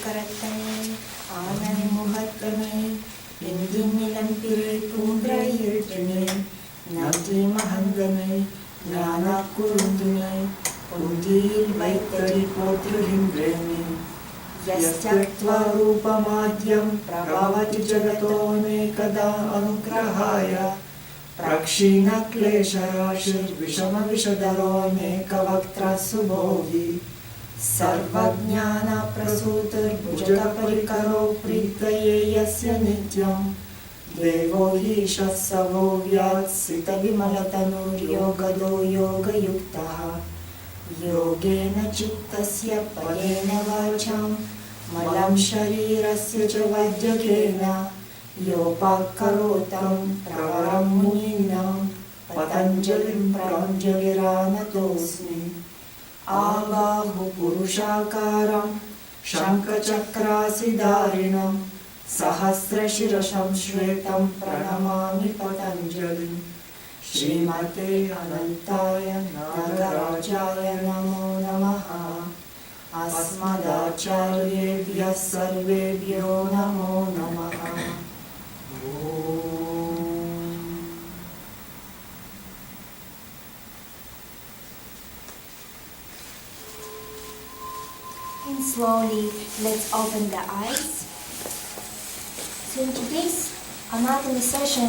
கரத்தனை ஆனனை முகத்தனை எந்தின் நிலம்பிரை பூன்ற இருட்டினை நதி மகந்தனை ஞான குருந்தினை புந்தியில் வைத்தடி போற்றுகின்றேனே யஸ்த்யக்த்வா ரூபமாத்யம் பிரபவதி ஜகதோனேகதா அனுக்ரஹாய प्रक्षीणक्लेशराशिर्विषमविषधरोऽनेकवक्त्रः सुभोगी सर्वज्ञानप्रसूतिर्भुजगपरिकरो प्रीतये यस्य नित्यं देवो हीशः सवो व्यात्सितविमलतनुर्योगदो योगयुक्तः योगेन चित्तस्य पदेन वाचां मलं शरीरस्य च वैद्यकेन योपाकरोतं प्रवरं मुनीनां पतञ्जलिं प्राञ्जलिरानतोऽस्मि आबाहुपुरुषाकारं शङ्खचक्रासिधारिणं सहस्रशिरसं श्वेतं प्रणमामि पतञ्जलिं श्रीमते अनन्ताय नागराजाय नमो नमः अस्मदाचार्येभ्यः सर्वेभ्यो नमो नमः And slowly, let's open the eyes. So in today's anatomy session,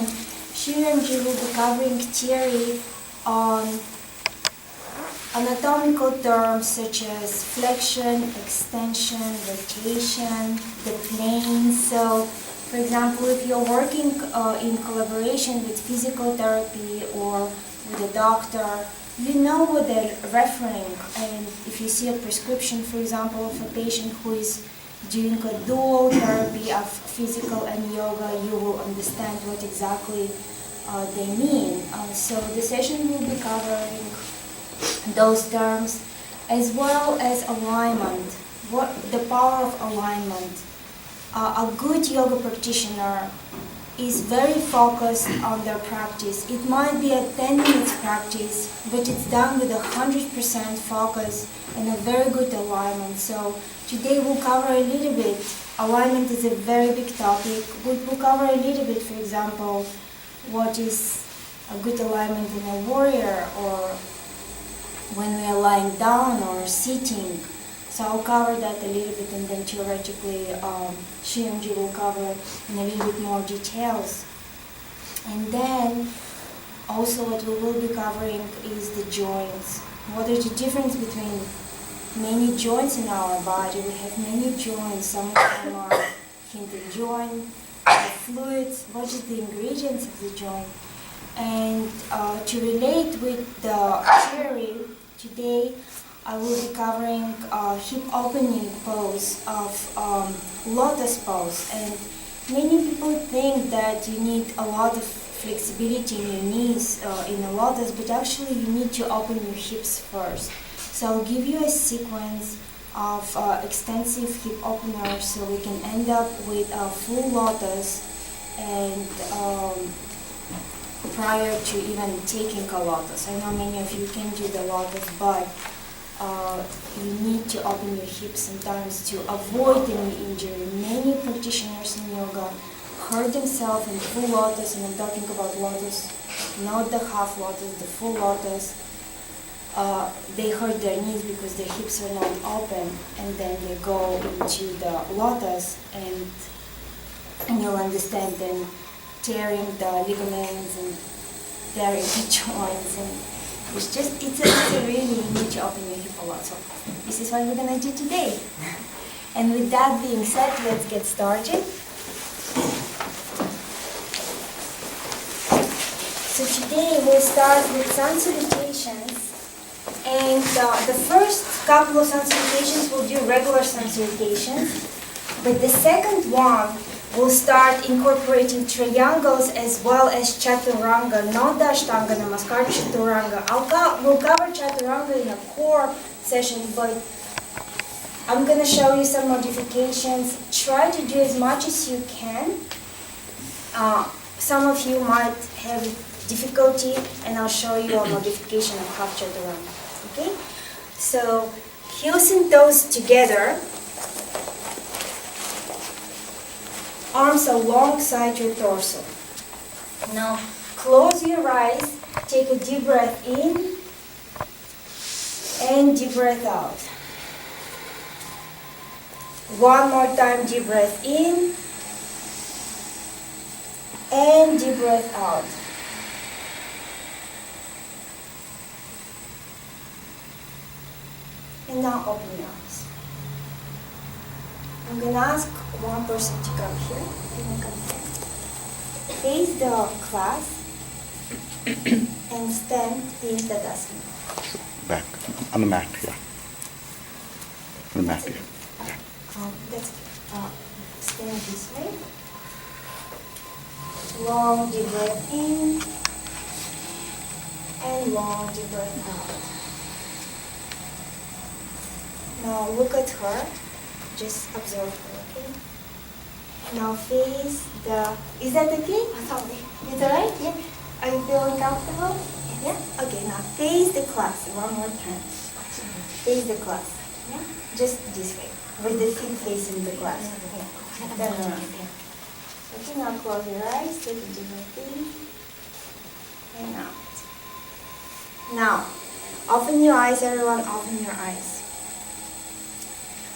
Chaturanga will be covering theory on anatomical terms such as flexion, extension, rotation, the plane. So, for example, if you're working in collaboration with physical therapy or with a doctor, you know what they're referring. And if you see a prescription, for example, of a patient who is doing a dual therapy of physical and yoga, you will understand what exactly they mean. So the session will be covering those terms as well as alignment, what the power of alignment. A good yoga practitioner is very focused on their practice. It might be a 10 minutes practice, but it's done with 100% focus and a very good alignment. So today we'll cover a little bit. Alignment is a very big topic. We'll cover a little bit, for example, what is a good alignment in a warrior, or when we are lying down or sitting. So I'll cover that a little bit, and then theoretically Chaturanga will cover in a little bit more details. And then also what we will be covering is the joints. What is the difference between many joints in our body? We have many joints. Some of them are hinge joint, fluids. What is the ingredients of the joint? And to relate with the theory, today I will be covering hip opening pose of lotus pose. And many people think that you need a lot of flexibility in your knees in a lotus, but actually you need to open your hips first. So I'll give you a sequence of extensive hip openers so we can end up with a full lotus, and prior to even taking a lotus. I know many of you can do the lotus, but you need to open your hips sometimes to avoid any injury. Many practitioners in yoga hurt themselves in full lotus, and I'm talking about lotus, not the half lotus, the full lotus. They hurt their knees because their hips are not open, and then they go into the lotus, and you'll understand them tearing the ligaments and tearing the joints, and it's a really, you need to open your hip a lot. So this is what we're going to do today. And with that being said, let's get started. So today we'll start with sun salutations. And the first couple of sun salutations we'll do regular sun salutations. But the second one, we'll start incorporating triangles as well as Chaturanga, not the Ashtanga Namaskar, Chaturanga. We'll cover Chaturanga in a core session, but I'm going to show you some modifications. Try to do as much as you can. Some of you might have difficulty, and I'll show you a modification of half Chaturanga. Okay? So, heels and toes together. arms alongside your torso. Now, close your eyes, take a deep breath in, and deep breath out. One more time, deep breath in, and deep breath out. And now open your eyes. I'm going to ask one person to come here. You can come here. Face the class and stand in Tadasana. Back on the mat, yeah. On the mat, yeah. That's good. Stand this way. Long deep breath in and long deep breath out. Now look at her. Just observe her, okay? Now face the... Is that okay? Sorry. It's alright? Yeah. Are you feeling comfortable? Yeah? Okay, now face the class one more time. Face the class. Yeah? Just this way. With the feet facing the class. Yeah. Turn around. Okay, now close your eyes. Take a deep breath in. And out. Now, open your eyes, everyone. Open your eyes.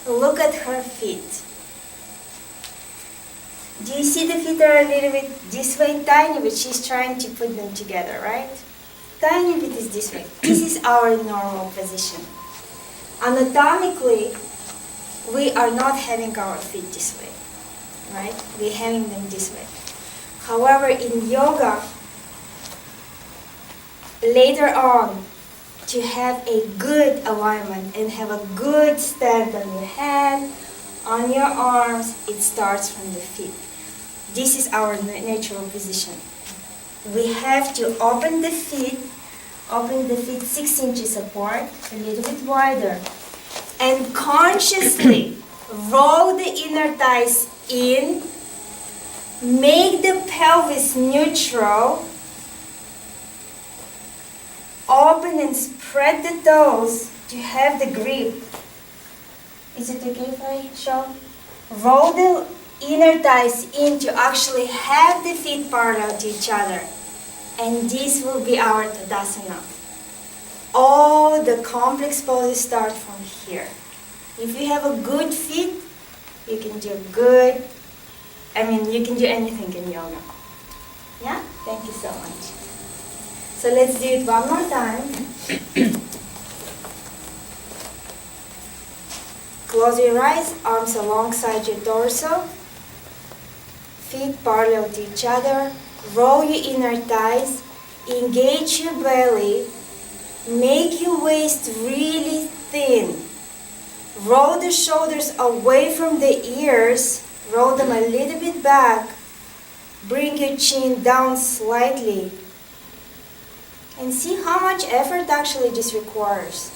Look at her feet. Do you see the feet are a little bit this way, tiny bit? She's trying to put them together, right? Tiny bit is this way. This is our normal position. Anatomically, we are not having our feet this way, right? We're having them this way. However, in yoga, later on, to have a good alignment and have a good stand on your head, on your arms, it starts from the feet. This is our natural position. We have to open the feet 6 inches apart, a little bit wider, and consciously roll the inner thighs in, make the pelvis neutral, open and spread the toes to have the grip. Is it okay if I show? Roll the inner thighs in to actually have the feet parallel to each other. And this will be our Tadasana. All the complex poses start from here. If you have a good feet, you can do you can do anything in yoga. Yeah? Thank you so much. So let's do it one more time. Close your eyes, arms alongside your torso. Feet parallel to each other. Roll your inner thighs. Engage your belly. Make your waist really thin. Roll the shoulders away from the ears. Roll them a little bit back. Bring your chin down slightly. And see how much effort actually this requires.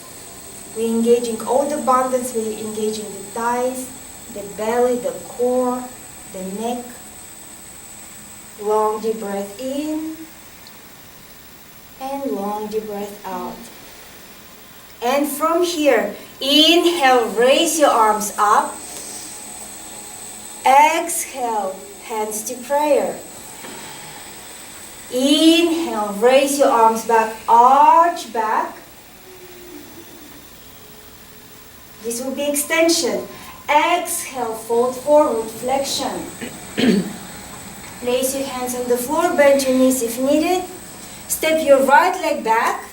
We're engaging all the bundles, we're engaging the thighs, the belly, the core, the neck. Long deep breath in and long deep breath out. And from here, inhale, raise your arms up. Exhale, hands to prayer. Inhale, raise your arms back, arch back. This will be extension. Exhale, fold forward, flexion. Place your hands on the floor, bend your knees if needed. Step your right leg back.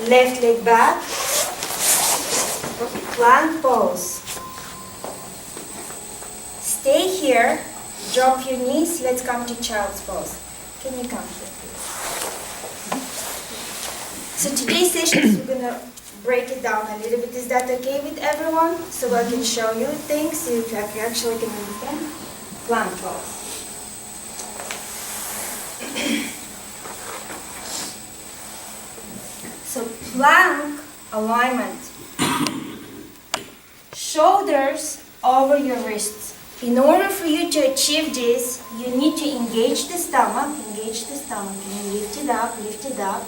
Left leg back. Plank pose. Stay here. Drop your knees. Let's come to child's pose. Can you come here, please? So today's session, we're going to break it down a little bit. Is that okay with everyone? So I can show you things so you actually can understand. Plank pose. So plank alignment. Shoulders over your wrists. In order for you to achieve this, you need to engage the stomach. Engage the stomach. And lift it up, lift it up.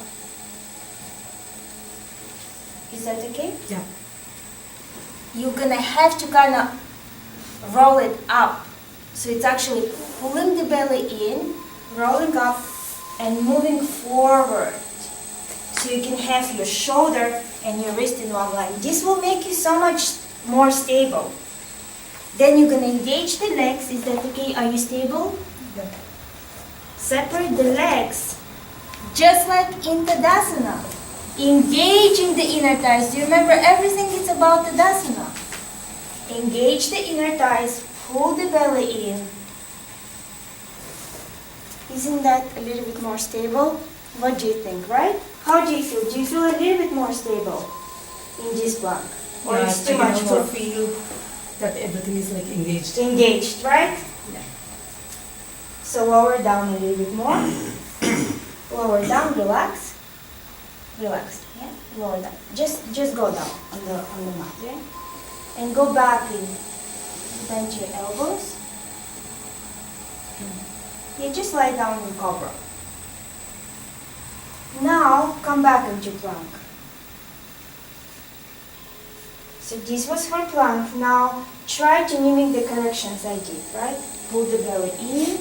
Is that okay? Yeah. you're gonna have to kind of roll it up. So it's actually pulling the belly in, rolling up, and moving forward. So you can have your shoulder and your wrist in one line. This will make you so much more stable. Then you're gonna engage the legs. Is that okay? Are you stable? Yeah. Separate the legs, just like in Tadasana. Engaging the inner thighs. Do you remember everything is about Tadasana? Engage the inner thighs, pull the belly in. Isn't that a little bit more stable? What do you think, right? How do you feel? Do you feel a little bit more stable in this plank? Or Yeah, it's too I can much also work? feel that everything is like engaged. Engaged, right? Yeah. So lower down a little bit more. Lower down, relax. Relax, yeah? Lower down. Just go down on the mat, yeah? And go back in. Bend your elbows. Yeah, just lie down in cobra. Now, come back into plank. So this was for plank. Now, try to mimic the corrections I did, right? Pull the belly in,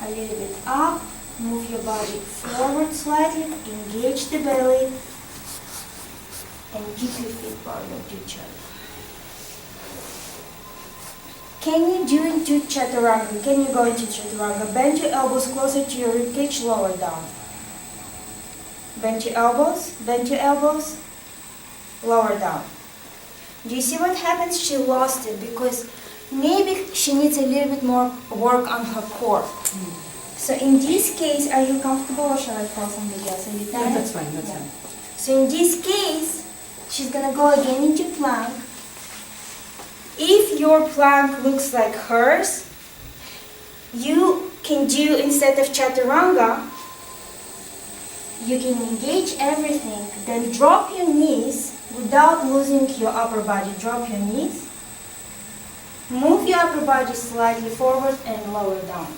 a little bit up, move your body forward slightly, engage the belly, and keep your feet parallel to each other. Can you do into Chaturanga? Can you go into Chaturanga? Bend your elbows closer to your ribcage, lower down. Bend your elbows, lower down. Do you see what happens? She lost it because maybe she needs a little bit more work on her core. So in this case, are you comfortable or shall I call somebody else? Are you Yeah, tired? that's fine, that's fine. So in this case, she's gonna go again into plank. If your plank looks like hers, you can do, instead of Chaturanga, you can engage everything, then drop your knees without losing your upper body. Drop your knees, move your upper body slightly forward and lower down,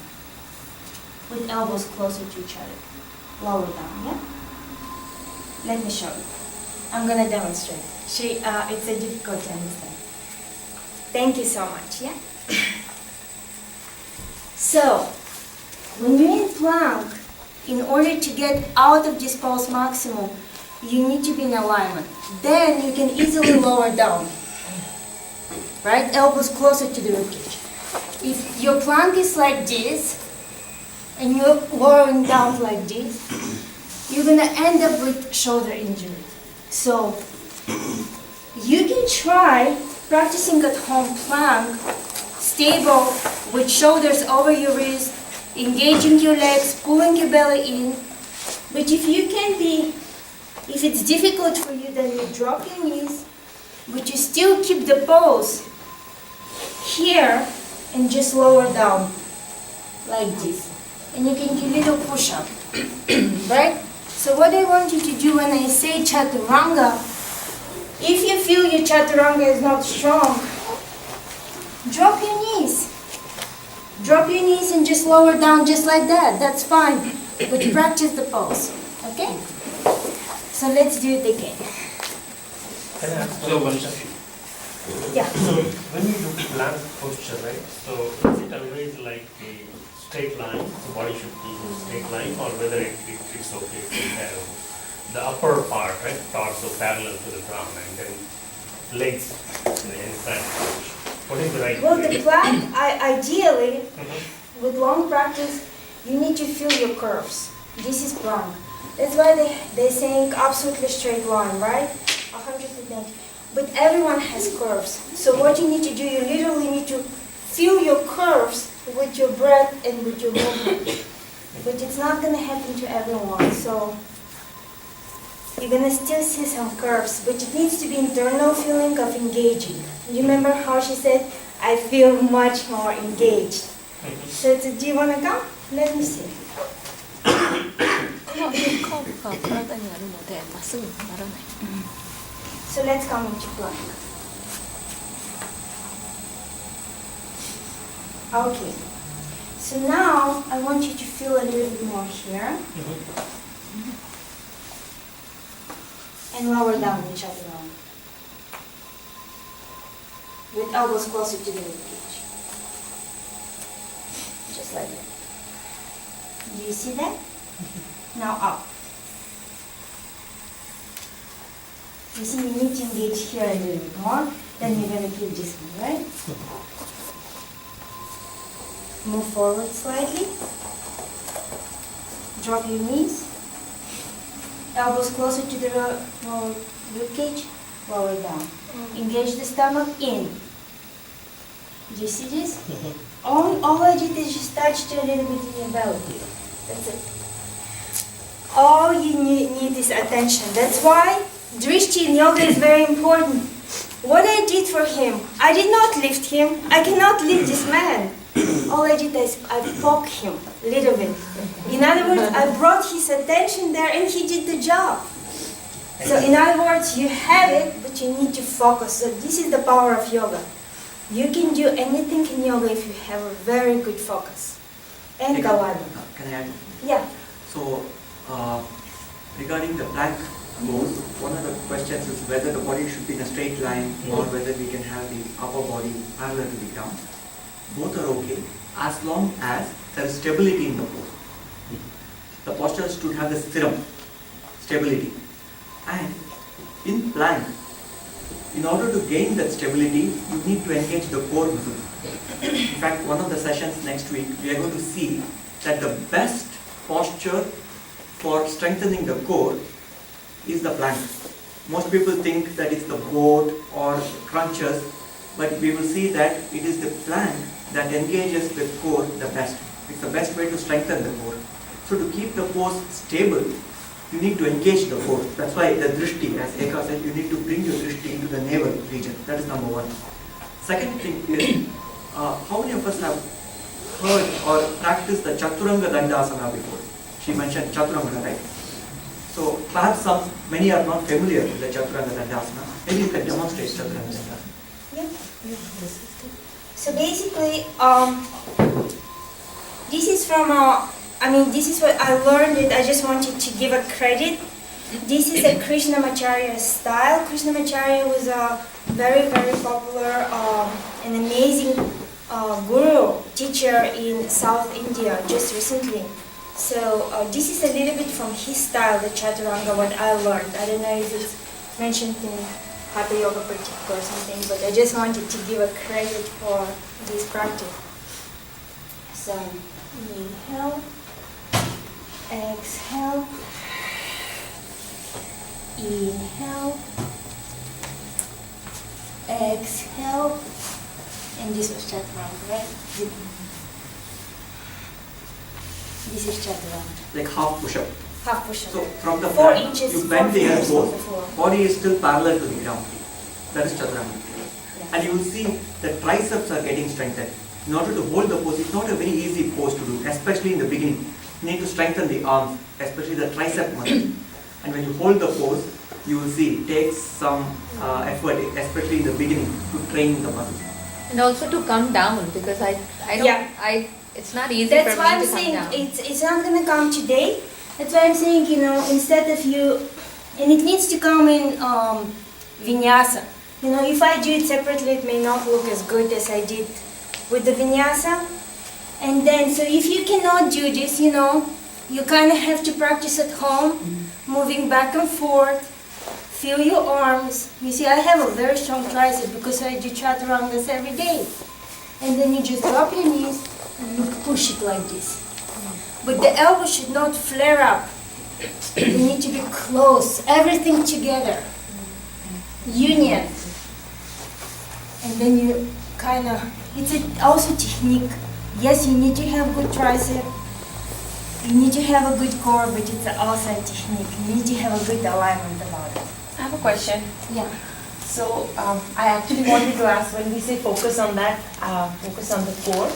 with elbows closer to each other. Lower down, yeah? Let me show you. I'm gonna demonstrate. It's a difficult to understand. Thank you so much, yeah? So, when you're in plank, in order to get out of this pulse maximum, you need to be in alignment. Then you can easily lower down. Right? Elbows closer to the ribcage. If your plank is like this, and you're lowering down like this, you're gonna end up with shoulder injury. So, you can try practicing at home plank, stable, with shoulders over your wrist, engaging your legs, pulling your belly in. But if it's difficult for you, then you drop your knees, but you still keep the pose here and just lower down like this. And you can do little push-up, right? So what I want you to do when I say Chaturanga, if you feel your Chaturanga is not strong, drop your knees. Drop your knees and just lower down just like that. That's fine. But practice the pose. Okay? So let's do it again. Can I ask one question? Yeah. So when you do plank posture, right? So is it always like a straight line? The body should be in a straight line, or whether it's okay if you have the upper part, right, torso parallel to the ground, and then legs in the inside. What is the right Well, way? the plank, ideally, Mhm. with long practice, you need to feel your curves. This is plank. That's why they're saying absolutely straight line, right? 100%. But everyone has curves. So what you need to do, you literally need to feel your curves with your breath and with your movement. But it's not going to happen to everyone. So you're going to still see some curves, but it needs to be internal feeling of engaging. You remember how she said, I feel much more engaged. So do you want to come? Let me see. カーブが体にあるのでまっすぐにならない。 So let's come into plank. Okay. So now I want you to feel a little bit more here and lower down in Chaturanga. with elbows closer to the rib cage. Just like that. Do you see that? Now up. You see, you need to engage here a little bit more, then you're going to keep this one, right? Move forward slightly. Drop your knees. Elbows closer to the rib cage, lower down. Engage the stomach in. Do you see this? All I did is just touch a little bit in your belly. That's it. All you need is attention. That's why drishti in yoga is very important. What I did for him, I did not lift him. I cannot lift this man. All I did is I poked him a little bit. In other words, I brought his attention there and he did the job. So in other words, you have it, but you need to focus. So this is the power of yoga. You can do anything in yoga if you have a very good focus. And Gawadi. Can I add? Yeah. So, regarding the plank pose, one of the questions is whether the body should be in a straight line or whether we can have the upper body parallel to the ground. Both are okay as long as there is stability in the pose. The posture should have the stiram, stability. And in plank, in order to gain that stability, you need to engage the core muscle. In fact, one of the sessions next week, we are going to see that the best posture for strengthening the core is the plank. Most people think that it's the boat or crunches, but we will see that it is the plank that engages the core the best. It's the best way to strengthen the core. So to keep the pose stable, you need to engage the core. That's why the drishti, as Eka said, you need to bring your drishti into the navel region. That is number one. Second thing is, how many of us have heard or practiced the Chaturanga Dandasana before? She mentioned Chaturanga, right? So perhaps many are not familiar with the Chaturanga Dandasana. Maybe you can demonstrate Chaturanga Dandasana. Yeah. So basically, this is from this is what I learned it. I just wanted to give a credit. This is a Krishnamacharya style. Krishnamacharya was a very, very popular and amazing guru, teacher in South India just recently. So this is a little bit from his style, the Chaturanga, what I learned. I don't know if it's mentioned in Hatha Yoga Pratik or something, but I just wanted to give a credit for this practice. So inhale, exhale, inhale, exhale, and this was Chaturanga, right? This is Chaturanga. Like half push-up. Half push-up. So from the 4 plank, inches, you 4 bend the fingers elbow, on the floor. body is still parallel to the ground. That is Chaturanga. Yeah. And you will see the triceps are getting strengthened. In order to hold the pose, it's not a very easy pose to do, especially in the beginning. You need to strengthen the arms, especially the tricep muscle. And when you hold the pose, you will see it takes some effort, especially in the beginning, to train the muscles. And also to come down, because I don't, Yeah. it's not easy That's for why me I'm to come saying down. it's not gonna come today. That's why I'm saying, instead of you, and it needs to come in vinyasa. If I do it separately, it may not look as good as I did with the vinyasa. And then, so if you cannot do this, you kind of have to practice at home, moving back and forth. Feel your arms. You see, I have a very strong tricep because I do chaturangas every day. And then you just drop your knees and you push it like this. But the elbow should not flare up. They need to be close, everything together. Union. And then you kind of, it's also technique. Yes, you need to have good tricep. You need to have a good core, but it's also a technique. You need to have a good alignment about it. I have a question. Yeah. So I actually wanted to ask, when we say focus on that, focus on the core.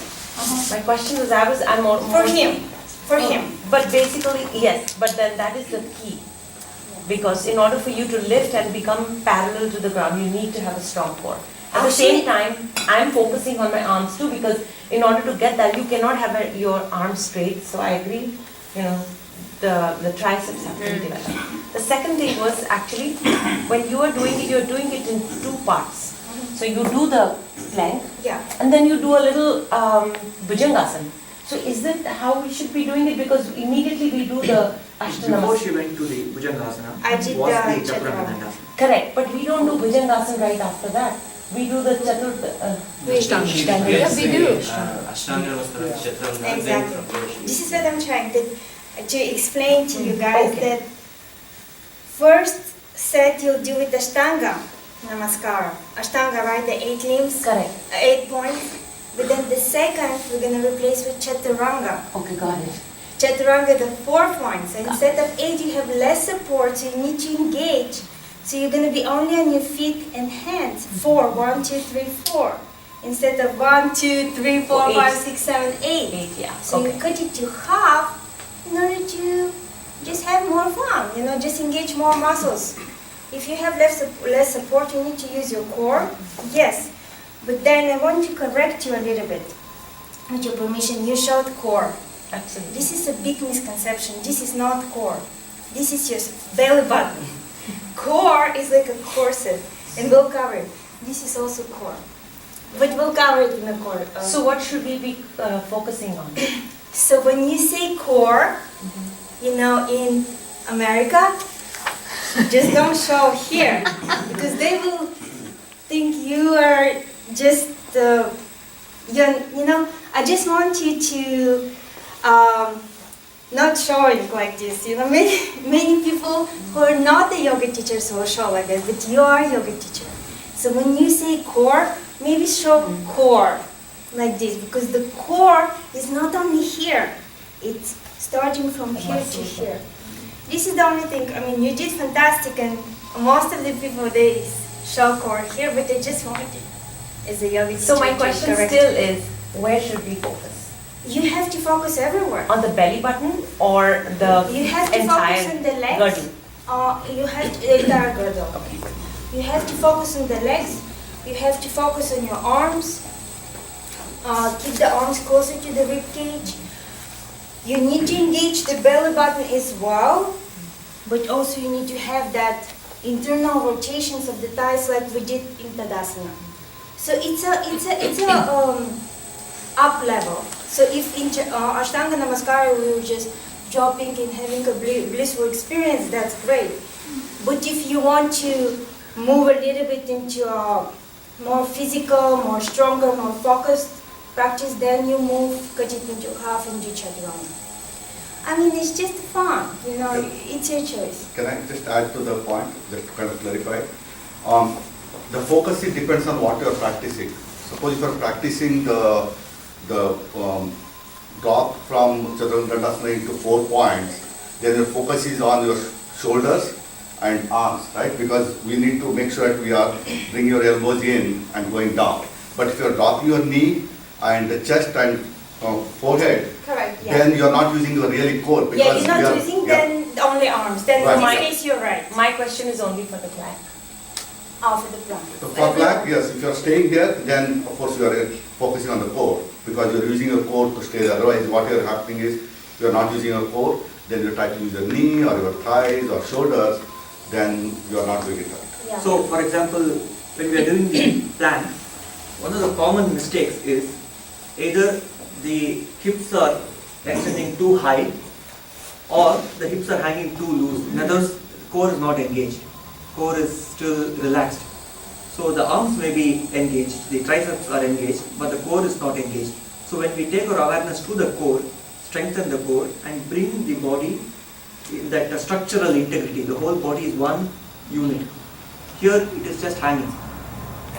My question was, I'm more For him. For him. But basically, yes. But then that is the key, because in order for you to lift and become parallel to the ground, you need to have a strong core. At the same time, I'm focusing on my arms too, because in order to get that, you cannot have your arms straight. So I agree. The triceps have to be developed. The second thing was actually, when you are doing it, you're doing it in two parts. So you do the plank, Yeah. and then you do a little bhujangasana. So is that how we should be doing it? Because immediately we do the Before Ashtanamas. she went to the Bhujangasana, I did was the the Chaturanga. Chaturanga. Correct, but we don't do bhujangasana right after that. We do the Ashtanga. Yeah, we do. Ashtanga was the Chaturanga. Exactly. This is what I'm trying to explain to you guys, Okay. that first set you'll do with Ashtanga Namaskara. Ashtanga, right? The 8 limbs, Correct. 8 points. But then the second we're going to replace with Chaturanga. Okay, got it. Chaturanga, the 4 points. So instead of 8, you have less support, so you need to engage. So you're going to be only on your feet and hands. 4, 1, 2, 3, 4. Instead of 1, 2, 3, 4, Eight. 5, 6, 7, 8. 8, yeah. So Okay. you cut it to half in order to just have more fun, just engage more muscles. If you have less support, you need to use your core, yes. But then I want to correct you a little bit. With your permission, you showed core. Absolutely. This is a big misconception. This is not core. This is your belly button. Core is like a corset, and we'll cover it. This is also core. But we'll cover it in the core. So what should we be focusing on? So when you say core, in America, just don't show here, because they will think you are just, I just want you to not show it like this. Many people who are not the yoga teachers will show like this, but you are a yoga teacher. So when you say core, maybe show core like this, because the core is not only here, it's starting from here to here. This is the only thing, you did fantastic, and most of the people, they show core here, but they just want it as a yoga teacher. So my to question correct still it. is, where should we focus? You have to focus everywhere. On the belly button or the You have to entire focus on the legs. girdle? You have to, entire girdle. You have to focus on the legs. You have to focus on your arms. Keep the arms closer to the rib cage. You need to engage the belly button as well, but also you need to have that internal rotations of the thighs like we did in Tadasana. So it's a up level. So if in Ashtanga Namaskara we were just dropping and having a blissful experience, that's great. But if you want to move a little bit into a more physical, more stronger, more focused practice, then you cut it into half and do Chaturanga. It's just fun, it's your choice. Can I just add to the point, just to kind of clarify? The focus, it depends on what you're practicing. Suppose if you're practicing the drop from Chaturanga into 4 points, then your focus is on your shoulders and arms, right? Because we need to make sure that we are bringing your elbows in and going down. But if you're dropping your knee and the chest and forehead, Correct, yeah. then you're not using your really core. Yeah, Because you're we not are- using yeah. then only arms. Then Right. in this case, you're right. My question is only for the plank. For the plank. So for plank, yes, if you're staying there, then of course you are focusing on the core, because you're using your core to stay there. Otherwise, what you're happening is, you're not using your core, then you try to use your knee or your thighs or shoulders, then you are not doing it right. Yeah. So, for example, when we are doing the plank, one of the common mistakes is either the hips are extending too high or the hips are hanging too loose. In other words, core is not engaged. Core is still relaxed. So the arms may be engaged, the triceps are engaged, but the core is not engaged. So when we take our awareness to the core, strengthen the core and bring the body in that structural integrity, the whole body is one unit. Here it is just hanging.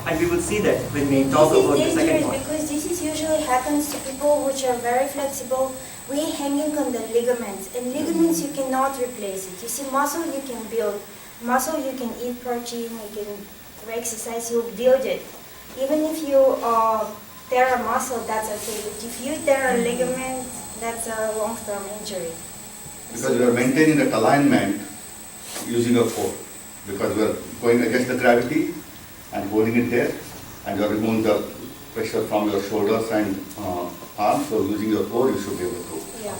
And we will see that when we talk about the This is second dangerous point. because this is usually happens to people which are very flexible. We're hanging on the ligaments, and ligaments you cannot replace it. You see, muscle you can build. Muscle you can eat protein, you can exercise, you build it. Even if you tear a muscle, that's okay. But if you tear a ligament, that's a long-term injury. Because we are maintaining that alignment using your core, because we are going against the gravity and holding it there, and you are removing the pressure from your shoulders and arms. So using your core, you should be able to. Yeah.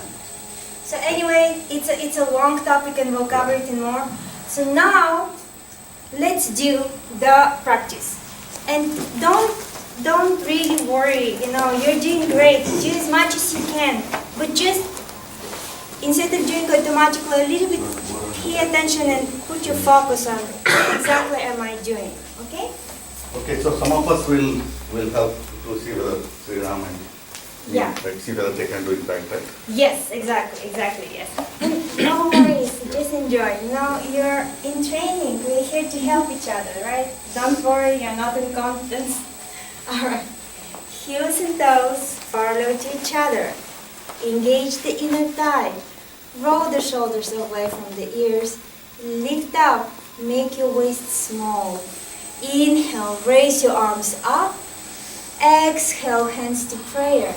So anyway, it's a long topic and we'll cover it in more. So now, let's do the practice. And don't don't really worry, you're doing great. Do as much as you can. But just, instead of doing automatically, a little bit, pay attention and put your focus on what exactly am I doing, okay? Okay, so some of us will help to see whether Sriram and Yeah. right, see whether they can do it right. Yes, exactly, yes. No worries, just enjoy. You're in training, we're here to help each other, right? Don't worry, you're not incompetent. Alright. Heels and toes parallel to each other. Engage the inner thigh. Roll the shoulders away from the ears. Lift up, make your waist small. Inhale, raise your arms up. Exhale, hands to prayer.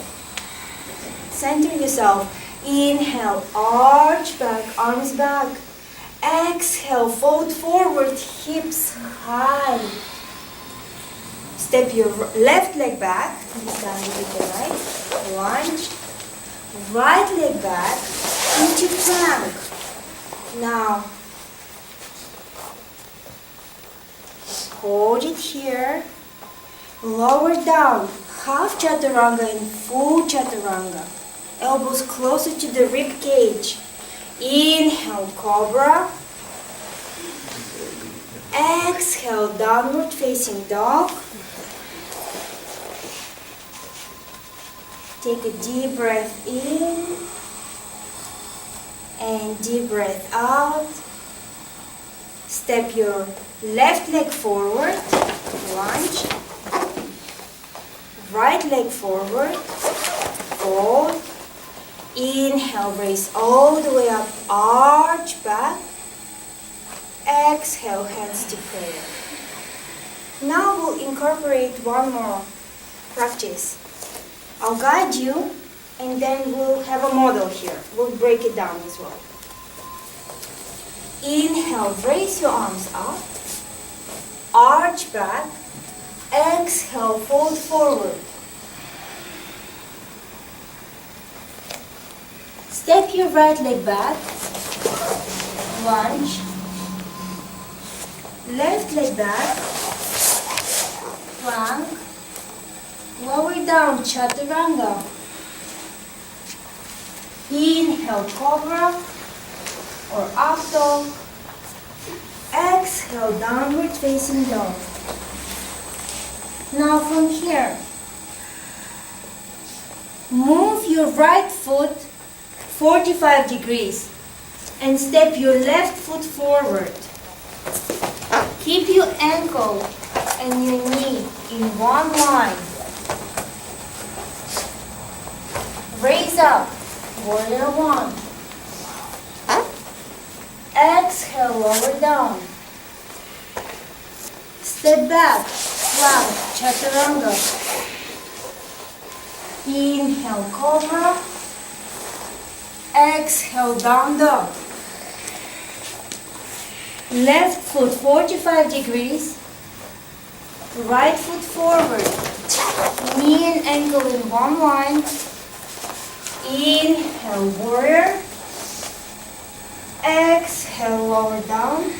Center yourself. Inhale, arch back, arms back. Exhale, fold forward, hips high. Step your left leg back. This time with the right. Lunge. Right leg back into plank. Now, hold it here. Lower down. Half Chaturanga and full Chaturanga. Elbows closer to the rib cage. Inhale, Cobra. Exhale, downward facing dog. Take a deep breath in and deep breath out. Step your left leg forward, lunge. Right leg forward, fold. Inhale, raise all the way up, arch back. Exhale, hands to prayer. Now we'll incorporate one more practice. I'll guide you and then we'll have a model here. We'll break it down as well. Inhale, raise your arms up, arch back. Exhale, fold forward. Step your right leg back, lunge. Left leg back, plank. Lower down, Chaturanga. Inhale, Cobra or up dog. Exhale, downward facing dog. Now from here, move your right foot 45 degrees and step your left foot forward. Keep your ankle and your knee in one line. Raise up, warrior one. Exhale, lower down. Step back, plank, Chaturanga. Inhale, Cobra. Exhale, down dog. Left foot 45 degrees. Right foot forward. Knee and ankle in one line. Inhale, warrior. Exhale, lower down.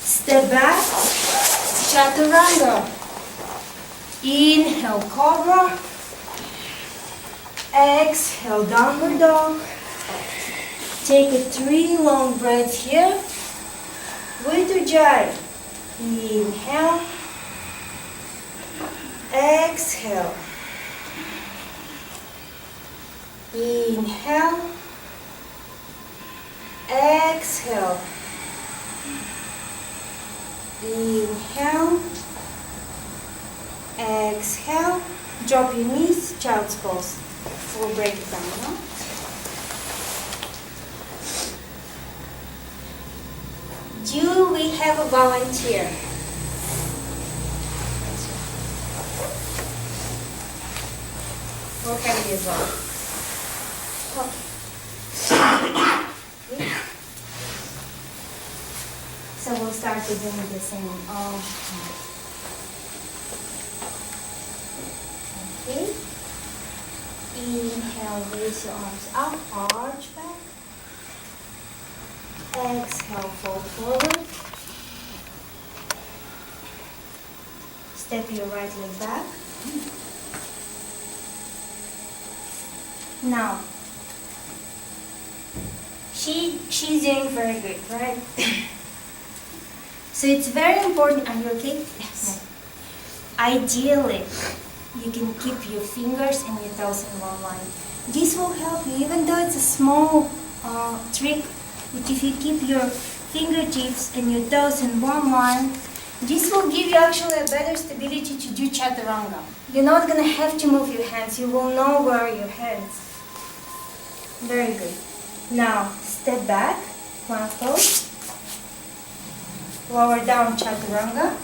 Step back, Chaturanga. Inhale, Cobra. Exhale, downward dog. Take a 3 long breaths here. With Ujjayi. Inhale. Exhale. Inhale. Exhale. Inhale. Exhale. Drop your knees, child's pose. We'll break it down now. Do we have a volunteer? We'll have you as well. Okay. So we'll start to doing the same all time. Okay. Inhale, raise your arms up, arch back. Exhale, fold forward. Step your right leg back. Now, she's doing very good, right? So it's very important. Are you okay? Yes. Ideally, you can keep your fingers and your toes in one line. This will help you, even though it's a small trick. But if you keep your fingertips and your toes in one line, this will give you actually a better stability to do Chaturanga. You're not going to have to move your hands. You will know where are your hands. Very good. Now, step back, plank pose. Lower down, Chaturanga.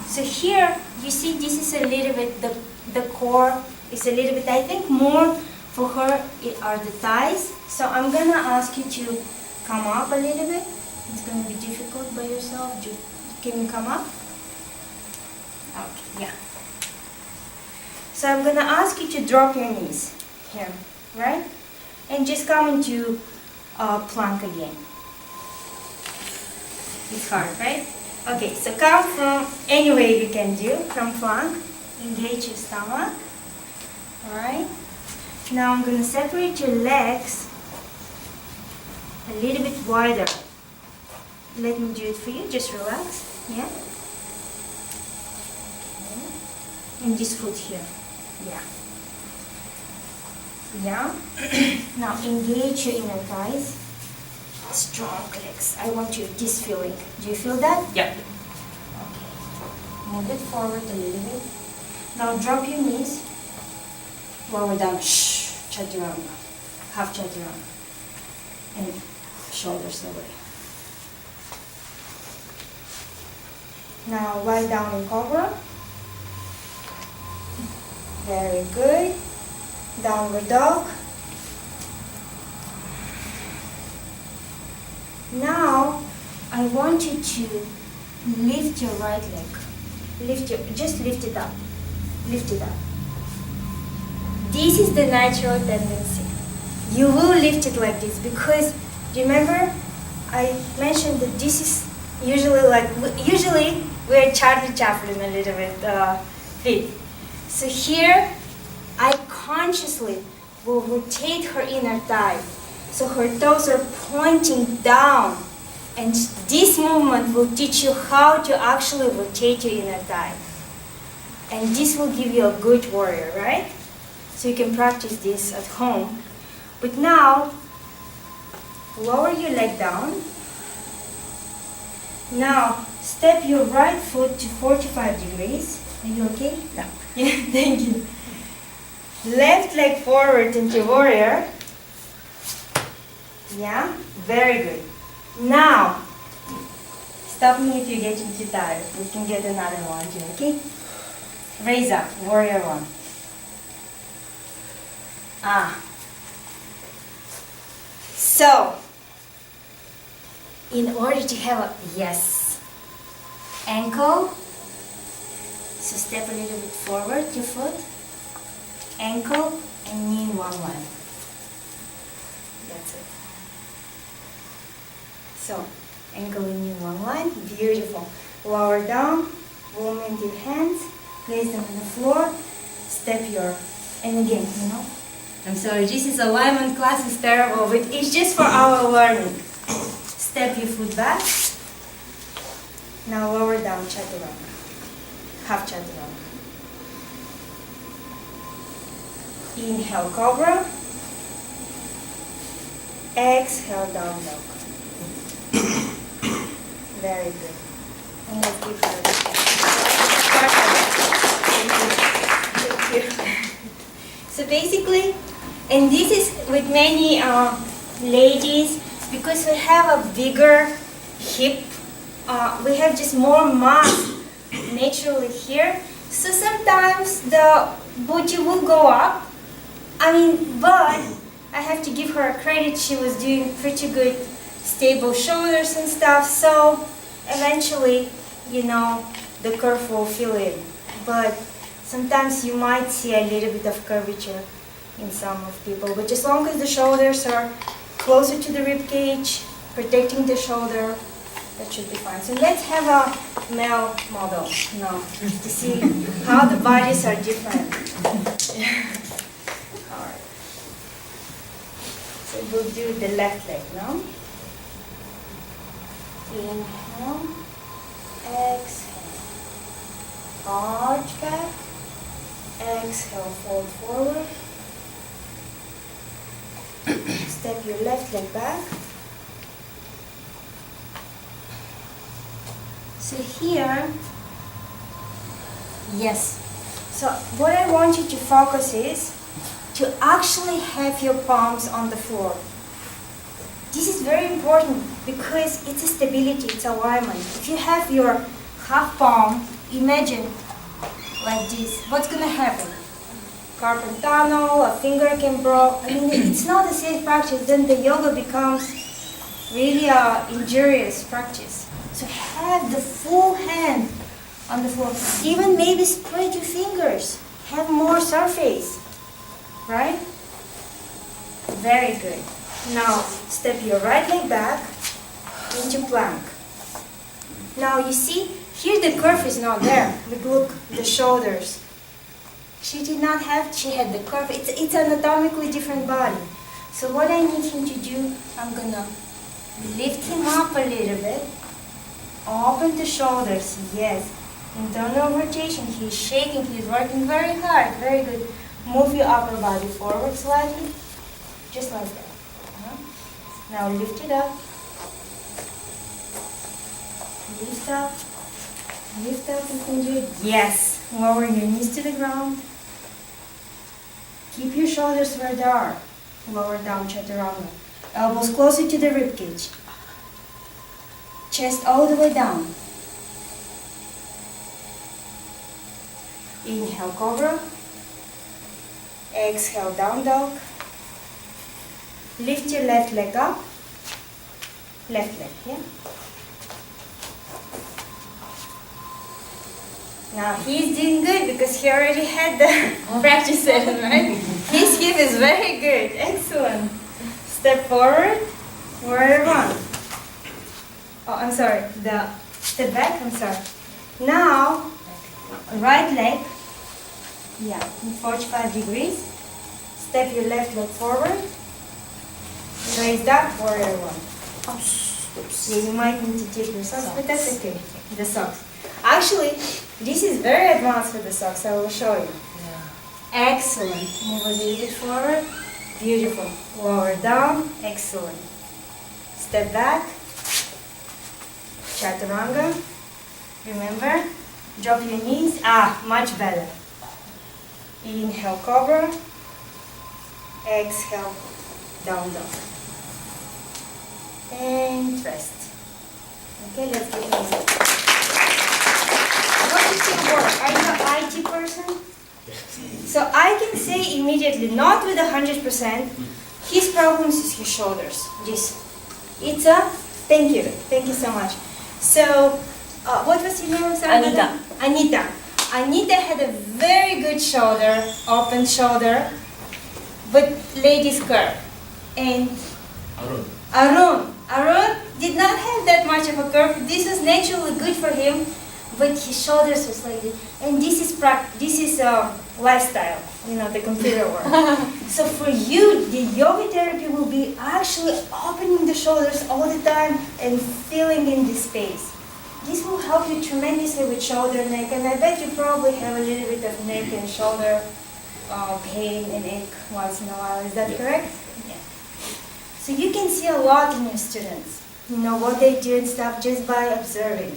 So here, you see this is a little bit, the core is a little bit, I think more for her are the thighs. So I'm going to ask you to come up a little bit. It's going to be difficult by yourself. Can you come up? Okay, yeah. So I'm going to ask you to drop your knees here, right? And just come into plank again. It's hard, right? Okay, so come from any way you can do, from plank. Engage your stomach. Alright? Now I'm going to separate your legs a little bit wider. Let me do it for you. Just relax. Yeah? Okay. And this foot here. Yeah. Yeah? Now engage your inner thighs. Strong legs. I want you this feeling. Do you feel that? Yeah. Okay. Move it forward a little bit. Now drop your knees. Lower down. Shh. Chaturanga. Half Chaturanga. And shoulders away. Now lie down in cobra. Very good. Downward dog. Now I want you to lift your right leg. Just lift it up. Lift it up. This is the natural tendency. You will lift it like this because remember I mentioned that this is usually we're Charlie Chaplin a little bit fit. So here I consciously will rotate her inner thigh. So her toes are pointing down. And this movement will teach you how to actually rotate your inner thigh. And this will give you a good warrior, right? So you can practice this at home. But now, lower your leg down. Now, step your right foot to 45 degrees. Are you okay? Yeah. Yeah, thank you. Left leg forward into warrior. Yeah, very good. Now, stop me if you're getting too tired. We can get another one too, okay? Raise up, warrior one. So, in order to have a, yes, ankle, so step a little bit forward, your foot, ankle, and knee in one line. That's it. So, ankle and knee in one line, beautiful. Lower down, movement your hands, place them on the floor, step your, and again, I'm sorry, this is alignment class is terrible, but it's just for our learning. Step your foot back. Now lower down, Chaturanga. Half Chaturanga. Inhale, Cobra. Exhale, down dog. Very good. And let's give her Thank you. So basically, and this is with many ladies, because we have a bigger hip, we have just more mass naturally here. So sometimes the booty will go up. But I have to give her credit. She was doing pretty good, stable shoulders and stuff. So eventually, the curve will fill in. But sometimes you might see a little bit of curvature in some of people. But as long as the shoulders are closer to the rib cage, protecting the shoulder, That should be fine. So let's have a male model now to see how the bodies are different. Alright. So we'll do the left leg now. Inhale, exhale. Arch back. Exhale, fold forward. Step your left leg back. So here, yes. So what I want you to focus is to actually have your palms on the floor. This is very important because it's a stability, it's alignment. If you have your half palm, imagine like this, what's gonna happen? Carpal tunnel, a finger can break. I mean, it's not a safe practice, then the yoga becomes really a injurious practice. So have the full hand on the floor. Even maybe spread your fingers. Have more surface. Right? Very good. Now step your right leg back into plank. Now you see, here the curve is not there. Look, the shoulders. She did not have, she had the curve. It's an anatomically different body. So what I need him to do, I'm gonna lift him up a little bit. Open the shoulders, yes. Internal rotation, he's shaking, he's working very hard, very good. Move your upper body forward slightly, just like that. Now lift it up. Lift up. Lift up, you can do it. Yes. Lower your knees to the ground. Keep your shoulders where they are. Lower down, Chaturanga. Elbows closer to the rib cage. Chest all the way down. Inhale, cobra. Exhale, down dog. Lift your left leg up. Left leg, yeah? Now he's doing good because he already had the practice session, right? His hip is very good. Excellent. Step forward. Where one. Oh, I'm sorry. The step back. I'm sorry. Now, right leg. Yeah, in 45 degrees. Step your left leg forward. Raise that. Warrior one. Oops. Yeah, you might need to take your socks, but that's okay. The socks. Actually, this is very advanced for the socks. I will show you. Yeah. Excellent. Move a little bit forward. Beautiful. Lower down. Excellent. Step back. Chaturanga. Remember, drop your knees. Much better. Inhale, cobra. Exhale, down dog. And rest. Okay, let's get moving. What does it work? Are you an IT person? So I can say immediately, not with 100%, his problems is his shoulders. This. It's a, thank you so much. So, what was your name? Anita. Anita had a very good shoulder, open shoulder, but ladies curve. And Arun did not have that much of a curve. This was naturally good for him, but his shoulders were slightly. And this is lifestyle, the computer work. So for you, the yoga therapy will be actually opening the shoulders all the time and filling in the space. This will help you tremendously with shoulder, neck, and I bet you probably have a little bit of neck and shoulder pain and ache once in a while. Is that correct? Yeah. So you can see a lot in your students, what they do and stuff just by observing.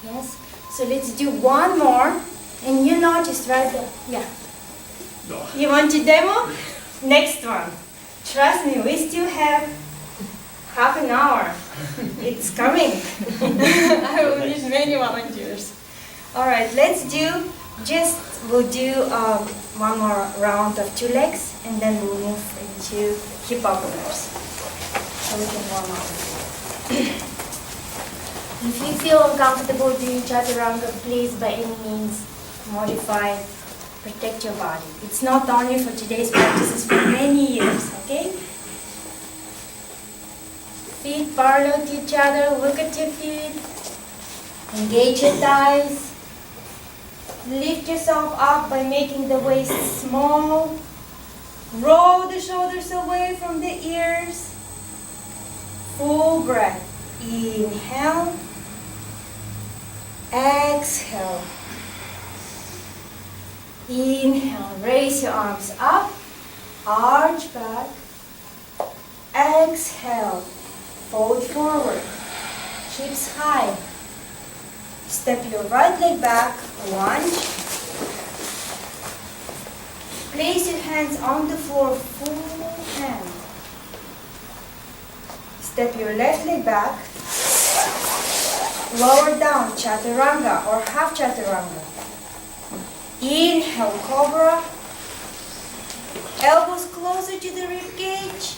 Yes? So let's do one more, and you noticed right there. Yeah. You want to demo? Next one. Trust me, we still have half an hour. It's coming. I will need many volunteers. All right, we'll do one more round of 2 legs, and then we'll move into hip openers. So we can warm up. If you feel uncomfortable doing Chaturanga, please by any means modify, protect your body. It's not only for today's practice, it's for many years, okay? Feet parallel to each other. Look at your feet. Engage your thighs. Lift yourself up by making the waist small. Roll the shoulders away from the ears. Full breath. Inhale. Exhale. Inhale. Raise your arms up. Arch back. Exhale. Fold forward. Hips high. Step your right leg back. Lunge. Place your hands on the floor. Full hand. Step your left leg back. Lower down. Chaturanga or half chaturanga. Inhale. Cobra. Elbows closer to the rib cage.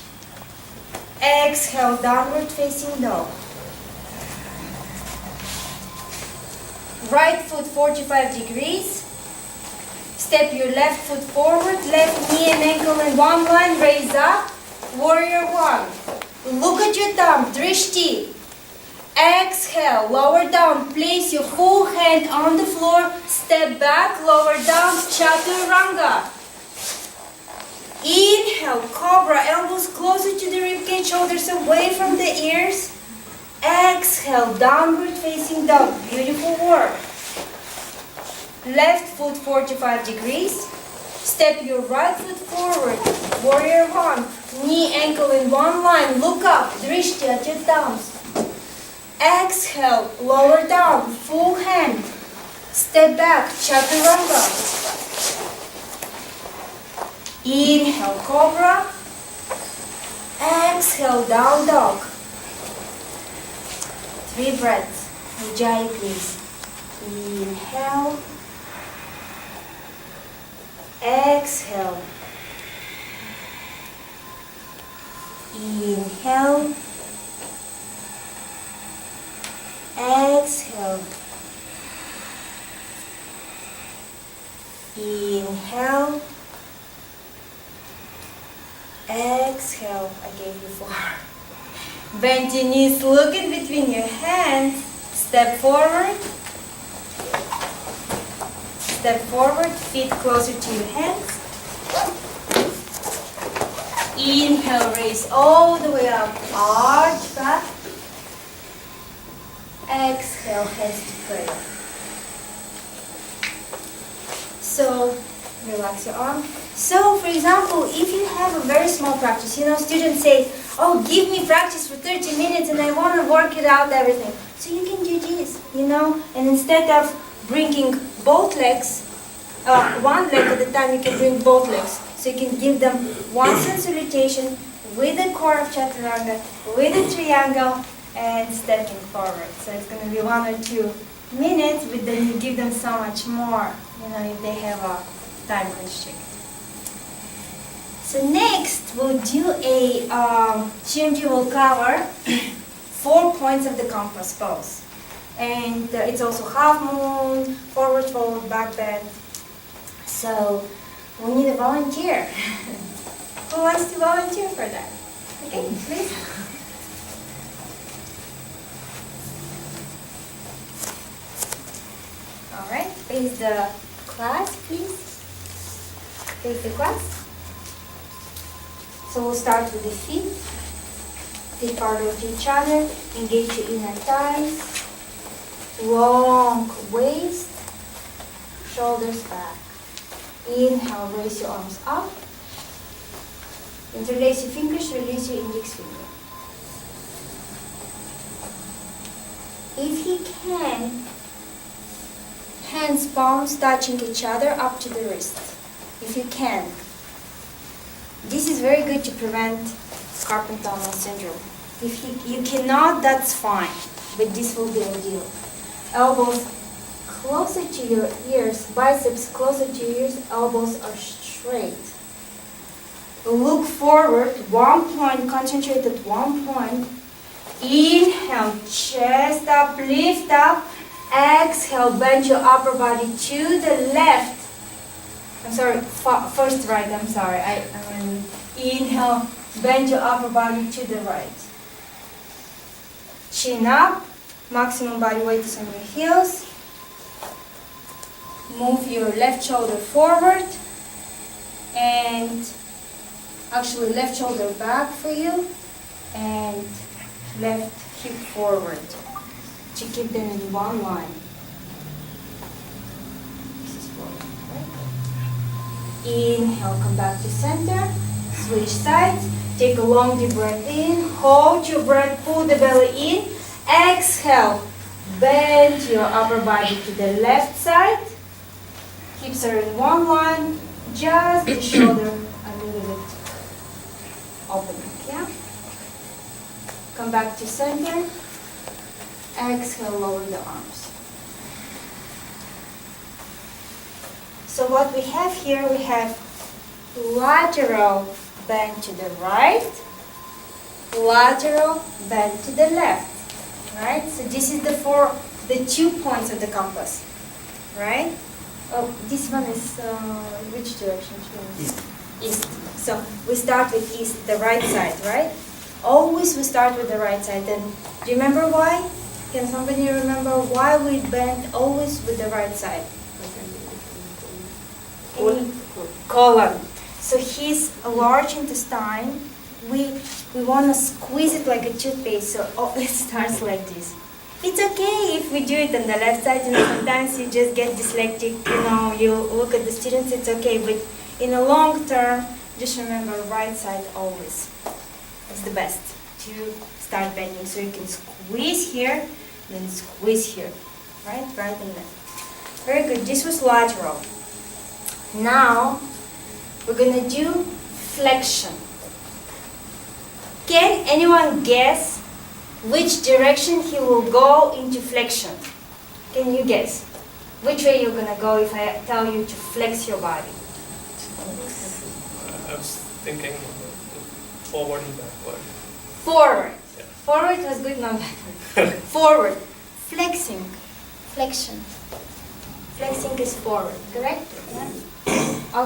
Exhale, downward facing dog. Right foot 45 degrees. Step your left foot forward, left knee and ankle in one line, raise up. Warrior one. Look at your thumb, drishti. Exhale, lower down, place your full hand on the floor, step back, lower down, chaturanga. Inhale, cobra, elbows closer to the ribcage, shoulders away from the ears. Exhale, downward facing dog. Beautiful work. Left foot 45 degrees. Step your right foot forward. Warrior one. Knee, ankle in one line. Look up. Drishti at your thumbs. Exhale, lower down. Full hand. Step back. Chaturanga. Inhale, cobra. Exhale, down dog. 3 breaths. Ujjayi, please. Inhale. Exhale. Inhale. Exhale. Inhale. Exhale. I gave you 4. Bend your knees, look in between your hands. Step forward. Step forward, feet closer to your hands. Inhale, raise all the way up. Arch back. Exhale, hands to prayer. So, relax your arm. So, for example, if you have a very small practice, students say, oh, give me practice for 30 minutes and I want to work it out, everything. So you can do this, and instead of bringing both legs, one leg at a time, you can bring both legs. So you can give them one sensory rotation with the core of Chaturanga, with a triangle, and stepping forward. So it's going to be 1 or 2 minutes, but then you give them so much more, if they have a time constraint. So next, we'll do a GMG will cover 4 points of the compass pose. And it's also half moon, forward fold, back bend. So we need a volunteer. Who wants to volunteer for that? Okay, please. All right, face the class, please. Face the class. So we'll start with the feet. Feet parallel to each other. Engage your inner thighs. Long waist. Shoulders back. Inhale, raise your arms up. Interlace your fingers, release your index finger. If you can, hands, palms touching each other up to the wrist. If you can. This is very good to prevent carpal tunnel syndrome. If you cannot, that's fine, but this will be ideal. Elbows closer to your ears, biceps closer to your ears, elbows are straight. Look forward, 1 point, concentrate at 1 point. Inhale, chest up, lift up. Exhale, bend your upper body to the left. I'm sorry, first right, I'm sorry. Inhale, bend your upper body to the right. Chin up. Maximum body weight is on your heels. Move your left shoulder forward. And actually left shoulder back for you. And left hip forward. To keep them in one line. This is forward, right? Inhale, come back to center. Switch sides. Take a long deep breath in. Hold your breath, pull the belly in. Exhale. Bend your upper body to the left side. Hips are in one line. Just the shoulder a little bit open. Yeah? Come back to center. Exhale, lower the arms. So what we have here, we have lateral bend to the right, lateral bend to the left, right? So this is the 2 points of the compass, right? Oh, this one is which direction? East. East. So we start with east, the right side, right? Always we start with the right side. Then do you remember why? Can somebody remember why we bend always with the right side? Colon. So his large intestine, we want to squeeze it like a toothpaste, so it starts like this. It's okay if we do it on the left side, sometimes you just get dyslexic, you look at the students, it's okay, but in a long term, just remember right side always. It's the best to start bending, so you can squeeze here, then squeeze here, right and left. Very good, this was lateral. Now, we're gonna do flexion. Can anyone guess which direction he will go into flexion? Can you guess? Which way you're gonna go if I tell you to flex your body? I was thinking forward and backward. Forward. Yeah. Forward was good, not backward. Forward. Flexing. Flexion. Flexing is forward, correct? Yeah.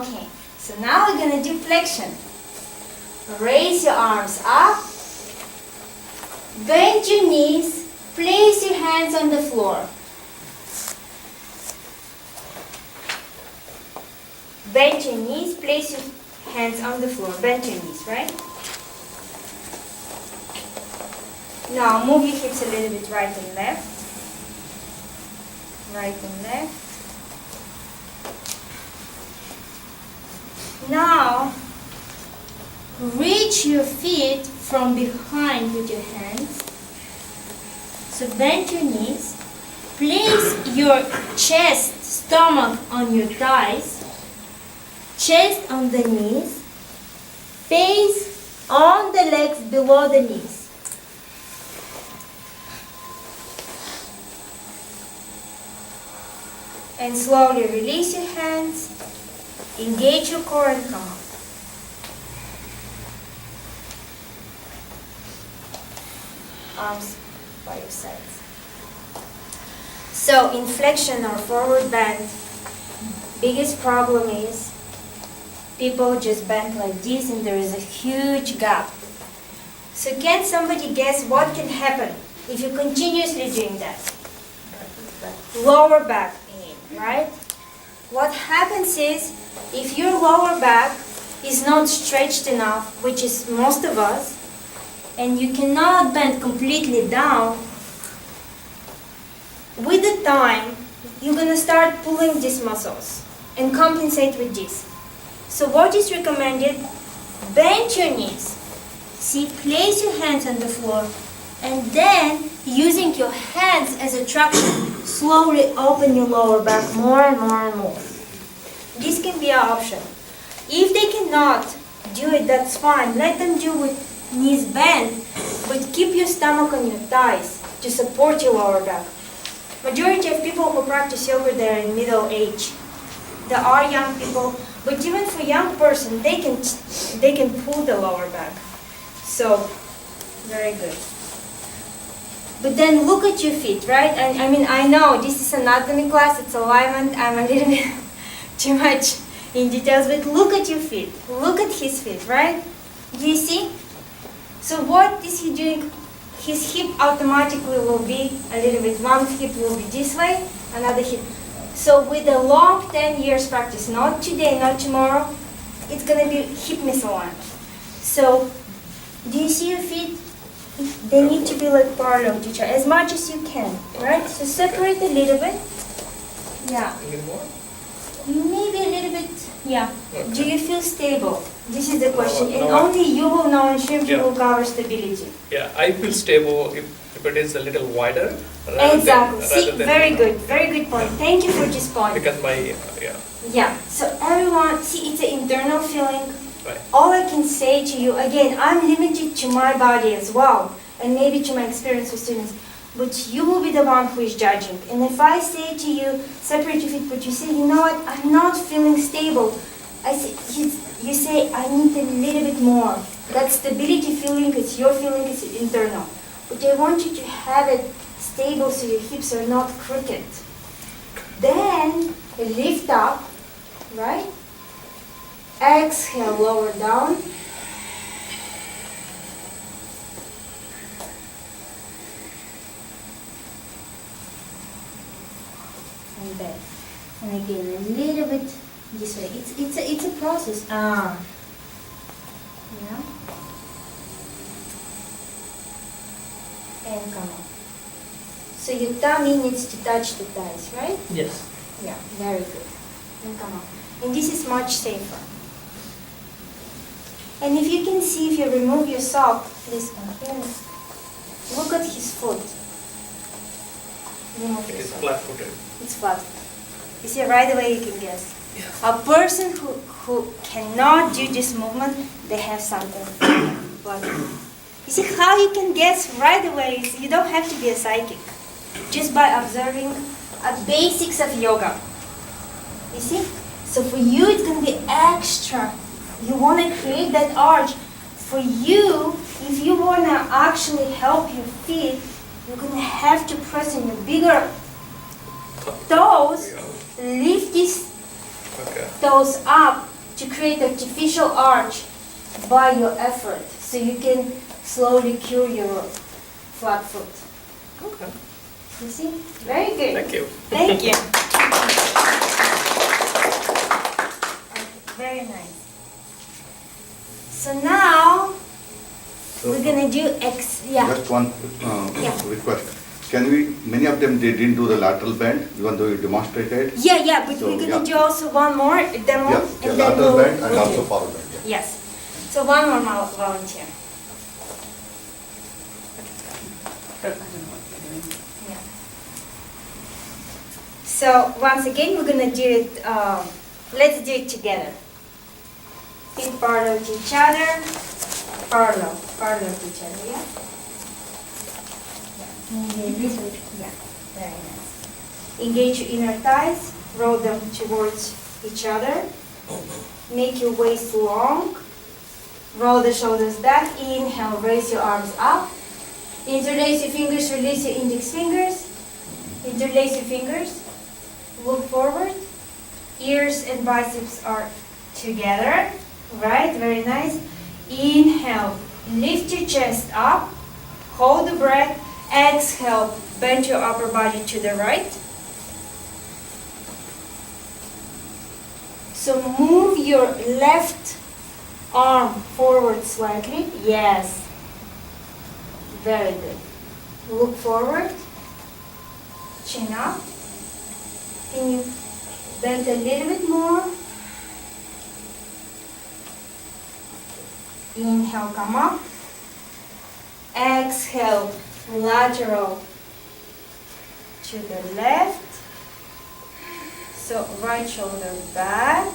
Okay. So now we're going to do flexion. Raise your arms up. Bend your knees. Place your hands on the floor. Bend your knees. Place your hands on the floor. Bend your knees, right? Now move your hips a little bit right and left. Right and left. Now, reach your feet from behind with your hands. So bend your knees. Place your chest, stomach on your thighs. Chest on the knees. Face on the legs below the knees. And slowly release your hands. Engage your core and come up. Arms by your sides. So in flexion or forward bend, biggest problem is people just bend like this and there is a huge gap. So can somebody guess what can happen if you continuously doing that? Lower back pain, right? What happens is, if your lower back is not stretched enough, which is most of us, and you cannot bend completely down, with the time, you're going to start pulling these muscles and compensate with this. So what is recommended? Bend your knees. See, place your hands on the floor, and then, using your hands as a traction, slowly open your lower back more and more and more. This can be an option. If they cannot do it, that's fine. Let them do with knees bent, but keep your stomach on your thighs to support your lower back. Majority of people who practice yoga, they're in middle age. There are young people, but even for young person, they can pull the lower back. So, very good. But then look at your feet, right? I mean, I know this is anatomy class, it's alignment, I'm a little bit too much in details, but look at your feet. Look at his feet, right? Do you see? So what is he doing? his hip automatically will be a little bit, one hip will be this way, another hip. So with a long 10 years practice, not today, not tomorrow, it's gonna be hip misaligned. So, do you see your feet? They need to be like parallel to each other, as much as you can, right? So separate a little bit. Yeah. A little more? Maybe a little bit, yeah. Okay. Do you feel stable? This is the question. And no. only you will know and Shrimp Yeah. will cover stability. Yeah, I feel stable if it is a little wider. rather Exactly. than- See, rather than- very good point. Thank you for this point. Because my, yeah, Yeah, so everyone, see, it's an internal feeling. right. All I can say to you, again, I'm limited to my body as well, and maybe to my experience with students, but you will be the one who is judging. And if I say to you, separate your feet, but you say, you know what, I'm not feeling stable, I say, you say, I need a little bit more. That stability feeling, it's your feeling, it's internal. But I want you to have it stable so your hips are not crooked. Then, lift up, right? Exhale, lower down. And back. And again, a little bit this way. It's a process. Yeah. And come on. So your tummy needs to touch the thighs, right? Yes. Yeah, very good. And come on. And this is much safer. And if you can see, if you remove your sock, please come here. Look at his foot. Remove It your is sock. flat-footed. It's flat. You see, right away you can guess. A person who cannot do this movement, they have something flat. You see how you can guess right away? You don't have to be a psychic. Just by observing basics of yoga. You see? So for you, it's going to be extra. You want to create that arch. For you, if you want to actually help your feet, you're going to have to press on your bigger toes, lift these Okay. toes up to create artificial arch by your effort. So you can slowly cure your flat foot. Okay. You see? Very good. Thank you. Thank you. Very nice. So now we're gonna do yeah. Just one Yeah. request. Can we, many of them, they didn't do the lateral bend, even though you demonstrated. Yeah, but So, we're gonna yeah. do also one more demo Yeah, and then lateral we'll, bend and we'll also do. forward bend. Yeah. Yes. So one more volunteer. I don't know what they're doing. Yeah. So once again, we're gonna do it. Let's do it together. Feet parallel to each other. Parallel to each other. Yeah. Engage. Yeah. Very nice. Engage your inner thighs. Roll them towards each other. Make your waist long. Roll the shoulders back. Inhale. Raise your arms up. Interlace your fingers, release your index fingers. Interlace your fingers. Look forward. Ears and biceps are together. Right, very nice. Inhale, lift your chest up. Hold the breath. Exhale, bend your upper body to the right. So move your left arm forward slightly. Yes. Very good. Look forward. Chin up. Can you bend a little bit more? Inhale, come up. Exhale, lateral to the left. So right shoulder back.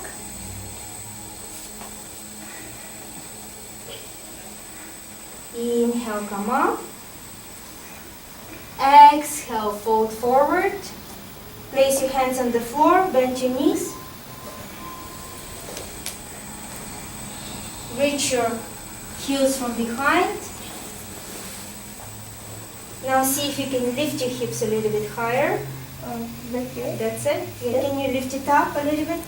Inhale, come up. Exhale, fold forward. Place your hands on the floor, bend your knees. Reach your heels from behind. Now see if you can lift your hips a little bit higher. That's it. Yeah. Can you lift it up a little bit?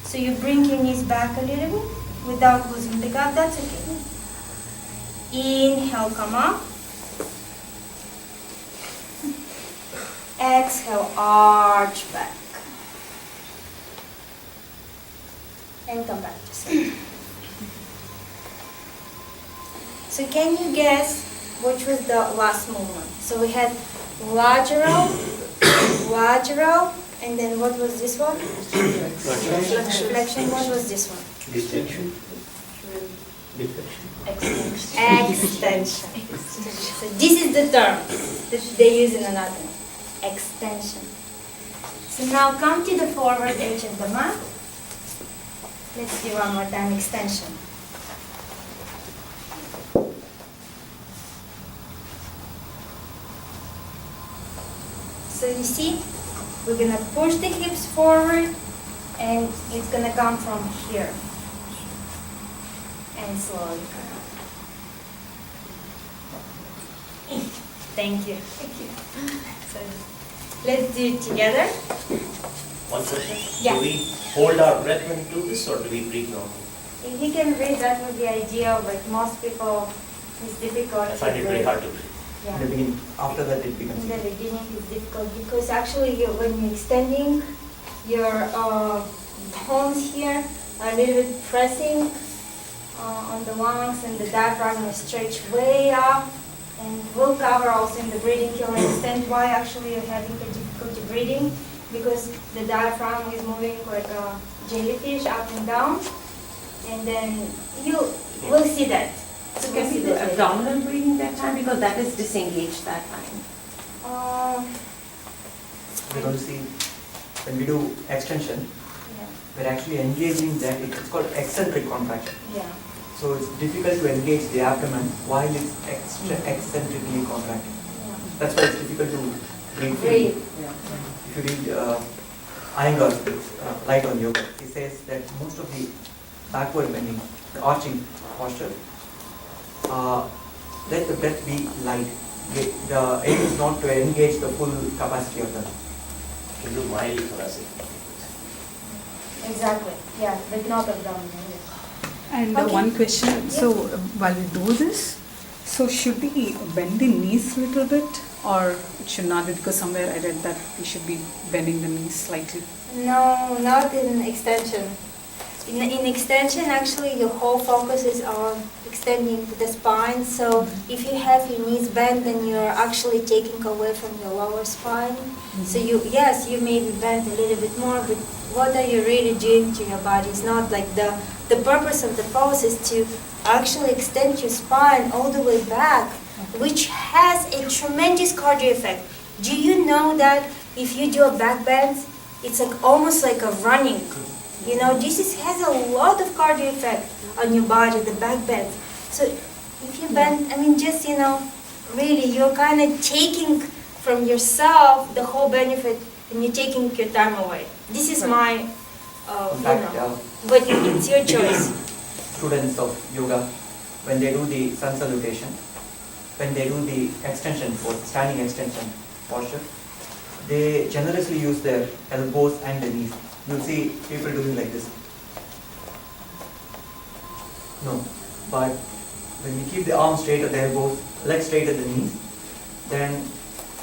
So you bring your knees back a little bit without losing the gap. That's okay. Inhale, come up. Exhale, arch back. And come back to center. So can you guess which was the last movement? So we had lateral, lateral, and then what was this one? Flexion. What was this one? Distinction. Extension. So this is the term that they use in anatomy. Extension. So now come to the forward edge of the mat. Let's do one more time, extension. So you see, we're gonna push the hips forward and it's gonna come from here. And slowly come out. Thank you. Thank you. So let's do it together. One question. Yeah. Do we hold our breath when we do this or do we breathe normally? If you can breathe, that would be ideal, but most people, it's difficult I find to it very breathe. hard to breathe. In Yeah. the beginning, after that it becomes In the easy. beginning, it's difficult because actually when you're extending your bones here, a little bit pressing on the lungs and the diaphragm will stretch way up, and we'll cover also in the breathing. You'll understand why actually you're having a difficulty breathing, because the diaphragm is moving like a jellyfish up and down, and then you will see that. So We'll can see we do that later. abdominal breathing that time, because that is disengaged that time? We're going to see, when we do extension, Yeah, we're actually engaging that, it's called eccentric contraction. yeah. So it's difficult to engage the abdomen while it's eccentrically contracting. Yeah. That's why it's difficult to breathe. Breathe. If you read Iyengar's Light on Yoga, he says that most of the backward bending, the arching posture, let the breath be light. The aim is not to engage the full capacity of the. You can do mild thoracic. Exactly, yeah, but not abdominal. And Okay. one question, so while we do this, so should we bend the knees a little bit or it should not be, because somewhere I read that we should be bending the knees slightly. No, not in extension. In extension, actually, your whole focus is on extending the spine. So if you have your knees bent, then you're actually taking away from your lower spine. So yes, you may be bent a little bit more, but what are you really doing to your body? It's not like the purpose of the pose is to actually extend your spine all the way back, which has a tremendous cardio effect. Do you know that if you do a back bend, it's like almost like a running? You know, has a lot of cardio effect on your body, the back bend. So if you bend, I mean, just, really, you're kind of taking from yourself the whole benefit and you're taking your time away. This is my, In fact, but it's your choice. students of yoga, when they do the sun salutation, when they do the extension pose, standing extension posture, they generously use their elbows and the knees. You'll see people doing like this. No, but when we keep the arms straight at the elbows, legs straight at the knees, then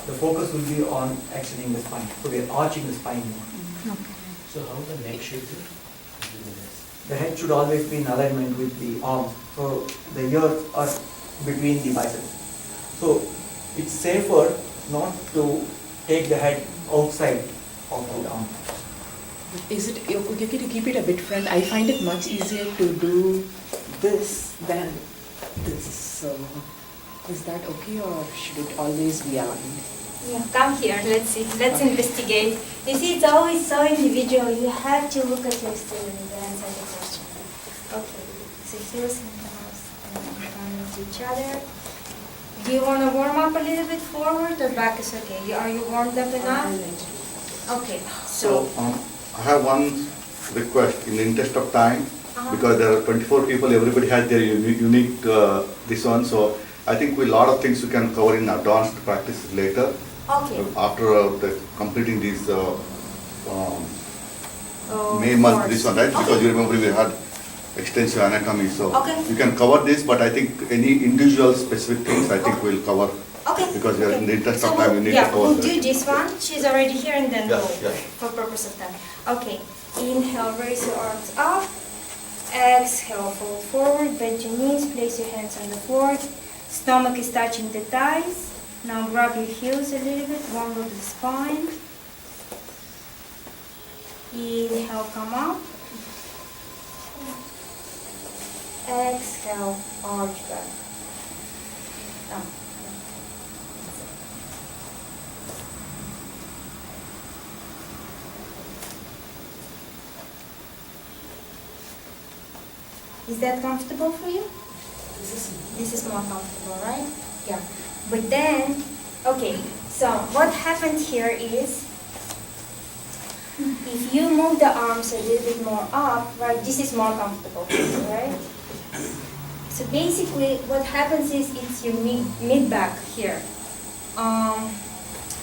the focus will be on extending the spine. So we are arching the spine more. Okay. So how the neck should be? The head should always be in alignment with the arms. So the ears are between the biceps. So it's safer not to take the head outside of the arm. Is it okay to keep it a bit front? I find it much easier to do this than this. So is that okay, or should it always be aligned? Yeah, come here, let's see, let's investigate. You see, it's always so individual, you have to look at your student and answer the question. Okay, so heels and arms and each other. Do you want to warm up a little bit forward or back is okay? Are you warmed up enough? Okay, So, I have one request in the interest of time, Uh-huh. because there are 24 people, everybody has their unique this one, so I think a lot of things we can cover in advanced practice later, Okay. after completing these May Of month, course. this one, right? Okay. Because you remember we had extensive anatomy, so Okay. you can cover this, but I think any individual specific things, I think we'll cover Okay. Because we are in the interest of So time, we need to yeah, we'll cover do that. this one. She's already here, and then Yeah, we'll, yeah. for purpose of time. Okay. Inhale, raise your arms up. Exhale, fold forward, bend your knees, place your hands on the floor. Stomach is touching the thighs. Now grab your heels a little bit, warm up the spine. Inhale, come up. Exhale, arch back. Down. Is that comfortable for you? This is more comfortable, right? Yeah. But then, okay, so what happened here is, if you move the arms a little bit more up, right, this is more comfortable for you, right? So basically, what happens is, it's your mid-back here.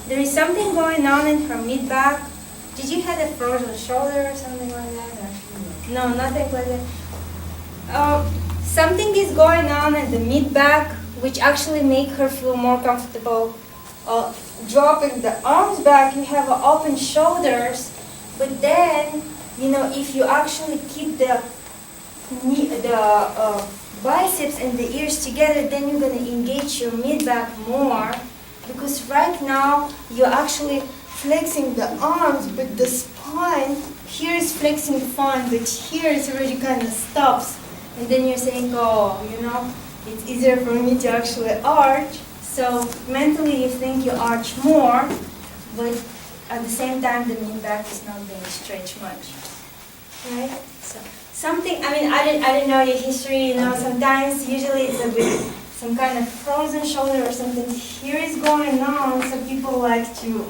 There is something going on in her mid-back. Did you have a frozen shoulder or something like that? Or? No, nothing like that. Something is going on in the mid-back, which actually make her feel more comfortable. Dropping the arms back, you have open shoulders, but then, you know, if you actually keep the biceps and the ears together, then you're going to engage your mid-back more, because right now you're actually flexing the arms, but the spine here is flexing fine, but here it already kind of stops. And then you're saying, oh, you know, it's easier for me to actually arch. So mentally you think you arch more, but at the same time the mid-back is not being stretched much. Right? So something, I mean, I didn't know your history, you know, sometimes, usually it's a bit, some kind of frozen shoulder or something here is going on, so people like to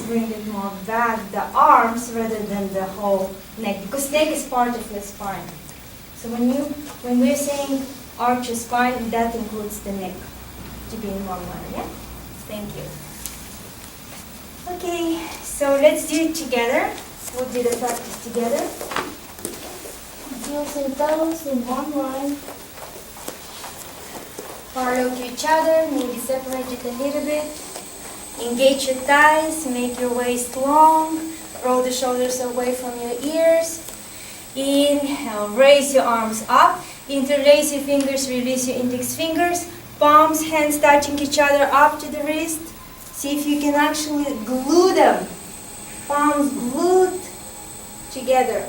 bring it more back, the arms rather than the whole neck, because neck is part of your spine. So when we're saying arch your spine, that includes the neck to be in one line, yeah? Thank you. Okay, so let's do it together. We'll do the practice together. Heels and toes in one line. Parallel to each other, maybe separate it a little bit. Engage your thighs, make your waist long. Roll the shoulders away from your ears. Inhale, raise your arms up. Interlace your fingers, release your index fingers. Palms, hands touching each other up to the wrist. See if you can actually glue them. Palms glued together.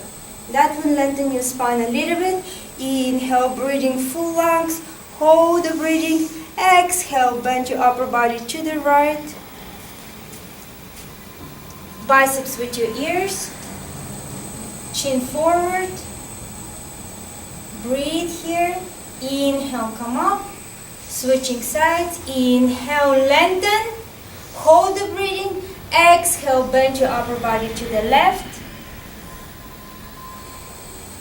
That will lengthen your spine a little bit. Inhale, breathing full lungs. Hold the breathing. Exhale, bend your upper body to the right. Biceps with your ears. Chin forward. Breathe here. Inhale, come up. Switching sides. Inhale, lengthen. Hold the breathing. Exhale, bend your upper body to the left.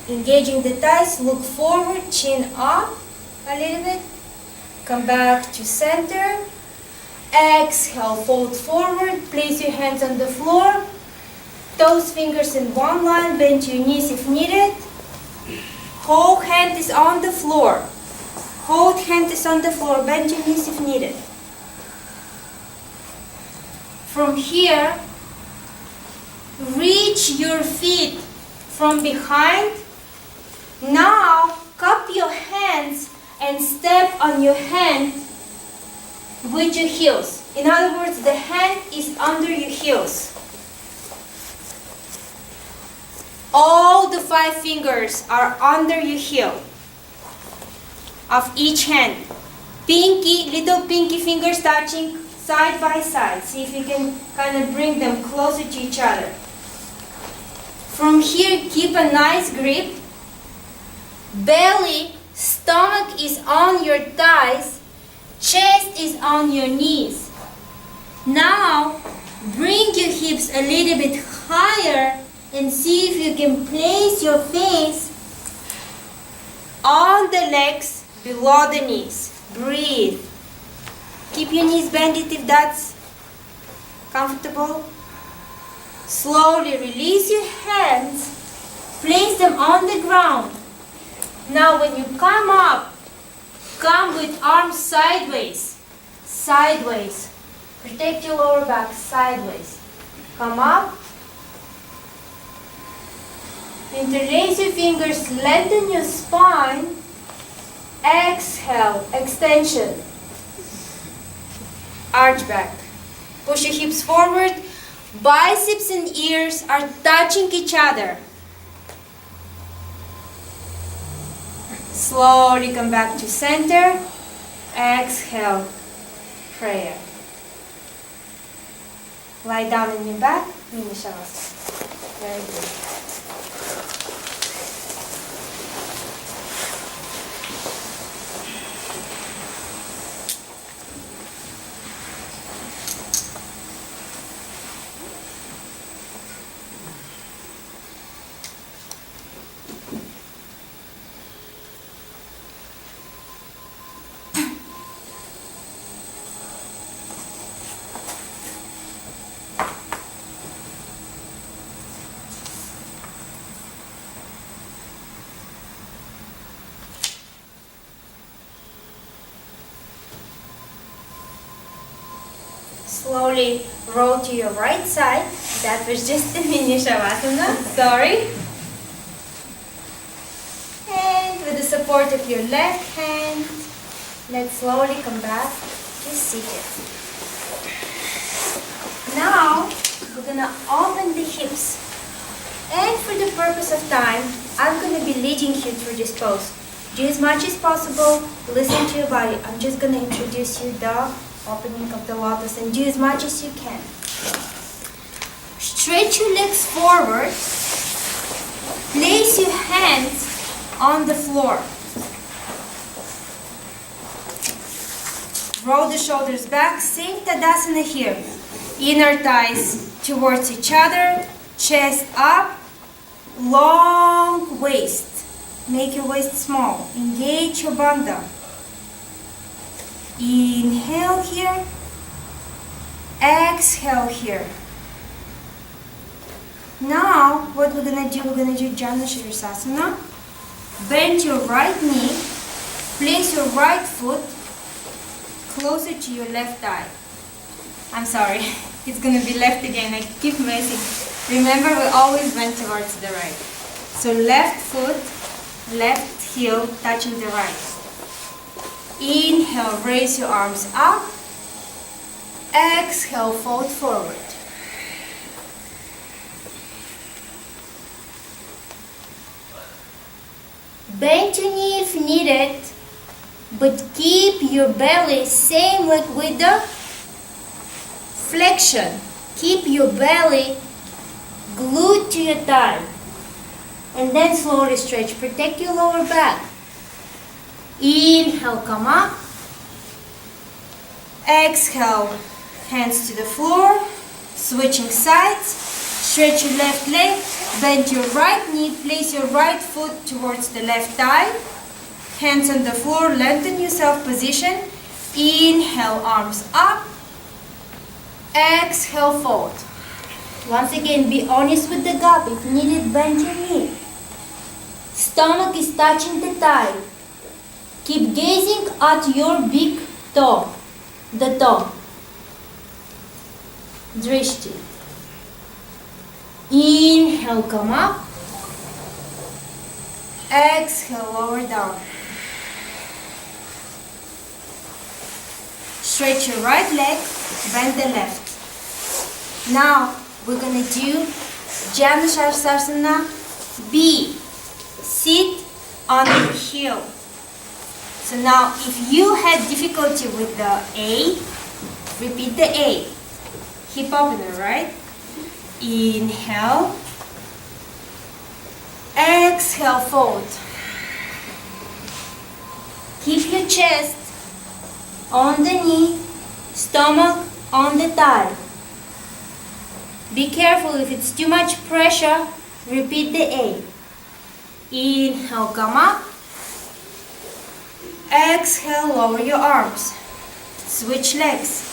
Engaging the thighs. Look forward. Chin up a little bit. Come back to center. Exhale, fold forward. Place your hands on the floor. Toes, fingers in one line. Bend your knees if needed. Whole hand is on the floor. Whole hand is on the floor. Bend your knees if needed. From here, reach your feet from behind. Now, cup your hands and step on your hand with your heels. In other words, the hand is under your heels. All the 5 fingers are under your heel of each hand. Pinky, little pinky fingers touching side by side. See if you can kind of bring them closer to each other. From here, keep a nice grip. Belly, stomach is on your thighs. Chest is on your knees. Now, bring your hips a little bit higher and see if you can place your face on the legs below the knees. Breathe. Keep your knees bended if that's comfortable. Slowly release your hands. Place them on the ground. Now when you come up, come with arms sideways. sideways. Protect your lower back, sideways. Come up. Interlace your fingers, lengthen your spine. Exhale, extension. Arch back. Push your hips forward. Biceps and ears are touching each other. Slowly come back to center. Exhale, prayer. Lie down on your back, mini shavasana. Very good. Slowly roll to your right side. That was just a mini shavasana, sorry. And with the support of your left hand, let's slowly come back to seated. Now, we're gonna open the hips. And for the purpose of time, I'm gonna be leading you through this pose. Do as much as possible, listen to your body. I'm just gonna introduce you the opening of the lotus and do as much as you can. Stretch your legs forward. Place your hands on the floor. Roll the shoulders back. Same Tadasana here. Inner thighs towards each other. Chest up. Long waist. Make your waist small. Engage your bandha. Inhale here. Exhale here. Now, what we're gonna do Janu Shirsasana. Bend your right knee. Place your right foot closer to your left thigh. I'm sorry, it's gonna be left again. I keep messing. Remember, we always bend towards the right. So left foot, left heel touching the right. Inhale, raise your arms up. Exhale, fold forward. Bend your knee if needed, but keep your belly same like with the flexion. Keep your belly glued to your thigh. And then slowly stretch. Protect your lower back. Inhale, come up. Exhale, hands to the floor. Switching sides. Stretch your left leg. Bend your right knee. Place your right foot towards the left thigh. Hands on the floor. Lengthen yourself position. Inhale, arms up. Exhale, fold. Once again, be honest with the gap. If needed, bend your knee. Stomach is touching the thigh. Keep gazing at your big toe, the toe. Drishti. Inhale, come up. Exhale, lower down. Stretch your right leg, bend the left. Now, we're going to do Janu Shirsasana B. Sit on your heel. So now, if you had difficulty with the A, repeat the A. Hip opener, right? Inhale. Exhale, fold. Keep your chest on the knee, stomach on the thigh. Be careful, if it's too much pressure, repeat the A. Inhale, come up. Exhale, lower your arms. Switch legs.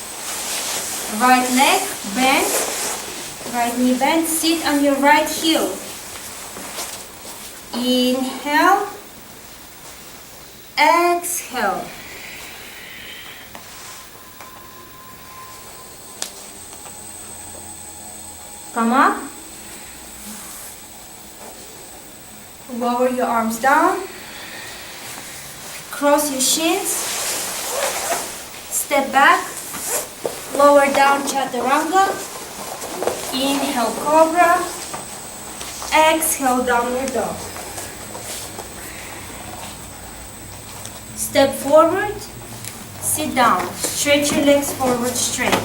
Right leg, bend. Right knee bend. Sit on your right heel. Inhale. Exhale. come up. Lower your arms down. Cross your shins. Step back. Lower down Chaturanga. Inhale Cobra. Exhale Downward Dog. Step forward. Sit down. Stretch your legs forward straight.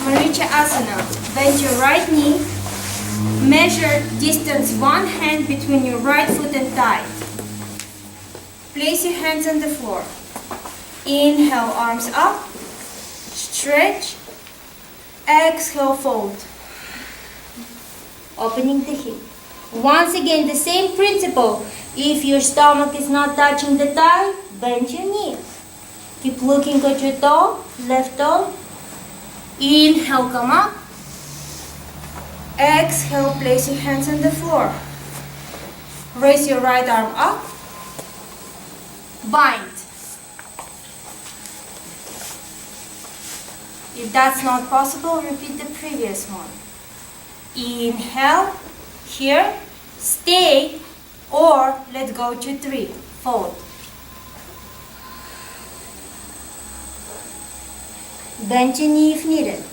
Maricha Asana. Bend your right knee. Measure distance one hand between your right foot and thigh. Place your hands on the floor. Inhale, arms up. Stretch. Exhale, fold. Opening the hip. Once again, the same principle. If your stomach is not touching the thigh, bend your knee. Keep looking at your toe, left toe. Inhale, come up. Exhale, place your hands on the floor. Raise your right arm up. Bind. If that's not possible, repeat the previous one. Inhale, here, stay, or let's go to 3. Fold. Bend your knee if needed.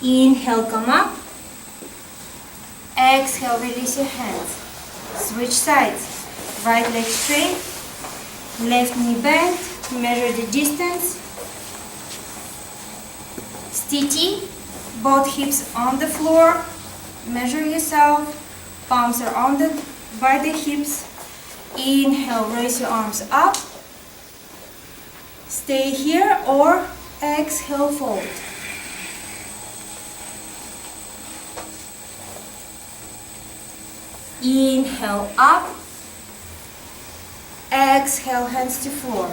Inhale, come up. Exhale, release your hands. Switch sides. Right leg straight. Left knee bent. Measure the distance. Stiti. Both hips on the floor. Measure yourself. Palms are by the hips. Inhale, raise your arms up. Stay here or exhale, fold. Inhale, up. Exhale, hands to floor.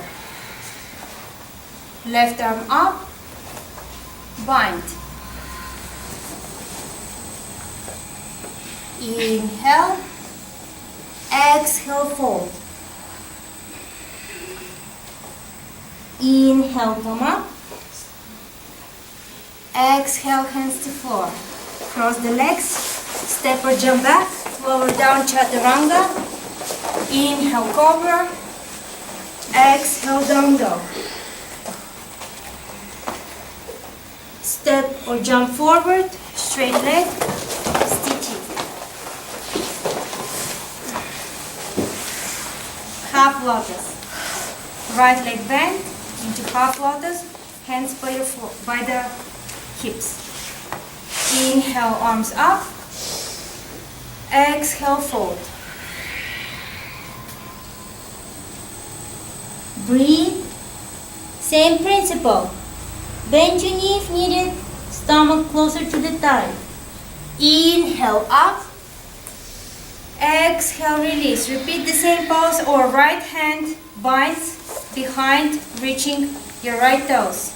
Left arm up. Bind. Inhale. Exhale, fold. Inhale, come up. Exhale, hands to floor. Cross the legs. Step or jump back. Lower down Chaturanga. Inhale, Cobra. Exhale, Down Dog. Step or jump forward. Straight leg. Stitch it. Half lotus. Right leg bent into half lotus. Hands by the hips. Inhale, arms up. Exhale, fold. Breathe. Same principle. Bend your knee if needed. Stomach closer to the thigh. Inhale, up. Exhale, release. Repeat the same pose or right hand binds behind, reaching your right toes.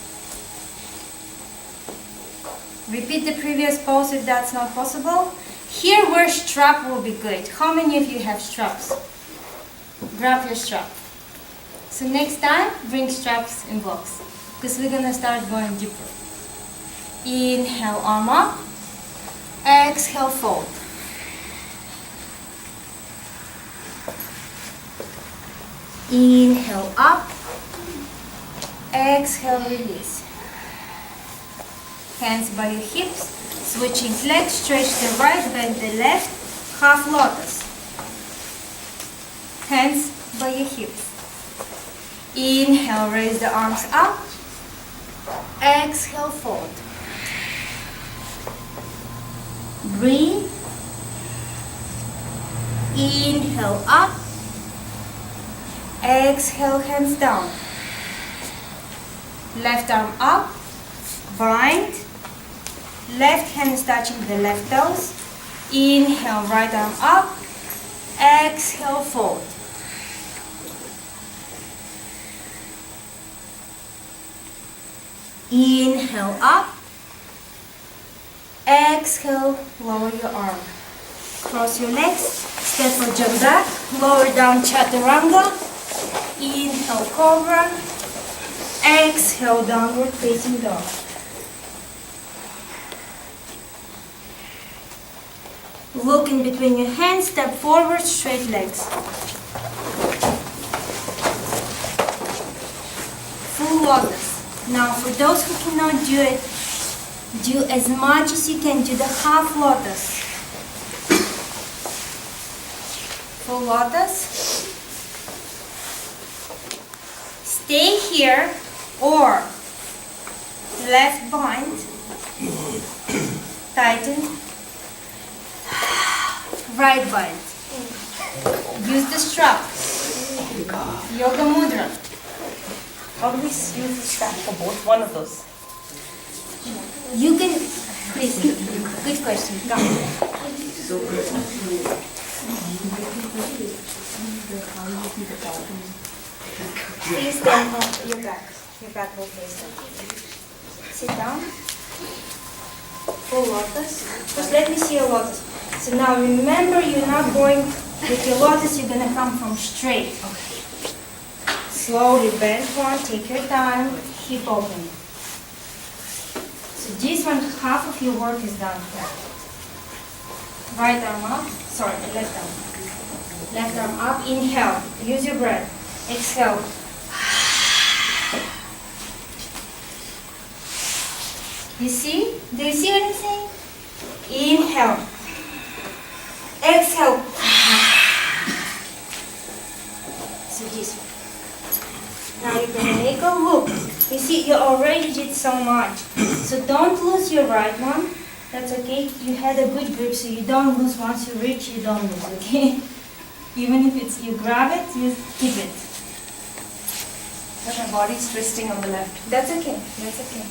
Repeat the previous pose if that's not possible. Here where strap will be good. How many of you have straps? Grab your strap. So next time, bring straps in blocks, because we're gonna start going deeper. Inhale, arm up. Exhale, fold. Inhale, up. Exhale, release. Hands by your hips. Switching legs, stretch the right, bend the left. Half lotus. Hands by your hips. Inhale, raise the arms up. Exhale, fold. Breathe. Inhale, up. Exhale, hands down. Left arm up. Bind. Left hand is touching the left toes. Inhale, right arm up. Exhale, fold. Inhale, up. Exhale, lower your arm. Cross your legs. Step or jump back. Lower down Chaturanga. Inhale, Cobra. Exhale, downward facing dog. Look in between your hands, step forward, straight legs. Full lotus. Now for those who cannot do it, do as much as you can. Do the half lotus. Full lotus. Stay here or left bind, tighten, right bind. Use the strap. Yoga mudra. How do we use the strap for both? One of those. You can, please, good question, come. Please stand on your back will face down. Sit down. Full lotus. First let me see your lotus. So now remember you're not going, with your lotus you're gonna come from straight. Slowly bend one, take your time, hip open. So this one, half of your work is done here. Right arm up, sorry, left arm. Left arm up, inhale, use your breath. Exhale. You see? Do you see what I'm saying? Inhale. Exhale. So this one. Now you're going to make a loop. You see, you already did so much. So don't lose your right one. That's okay. You had a good grip, so you don't lose. Once you reach, you don't lose, okay? Even if it's you grab it, you keep it. But my body's twisting on the left. That's okay. That's okay.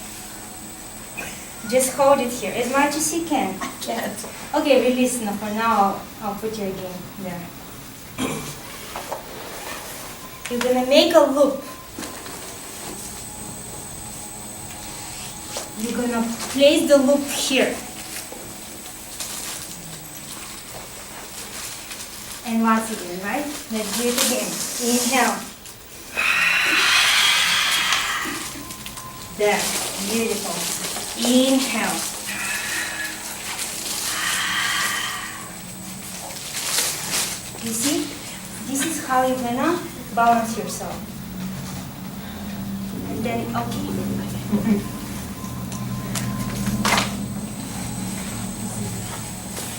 Just hold it here as much as you can. I can't. Okay, release now. For now, I'll put you again there. You're gonna make a loop. You're gonna place the loop here. And once again, right? Let's do it again. Inhale. There. Beautiful. Inhale. You see? This is how you're gonna balance yourself. And then, okay.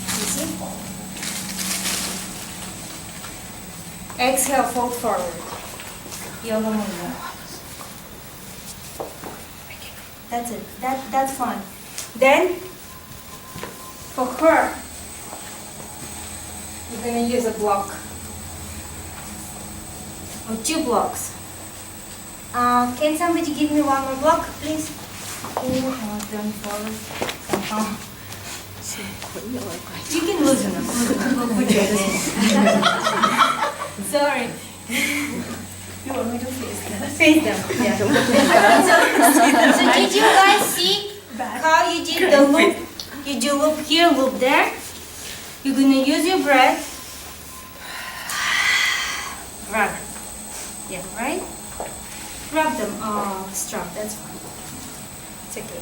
You see? Exhale, fold forward. Yoga mudra. That's it. That's fine. Then, for her, you're gonna use a block or 2 blocks. Can somebody give me one more block, please? Oh, turn forward somehow. You can loosen them. We'll put you again. Sorry. You want me to face them? Face them, yeah. So did you guys see how you did the loop? You do loop here, loop there. You're going to use your breath. Grab it. Yeah, right? Grab the strap, that's fine. It's okay.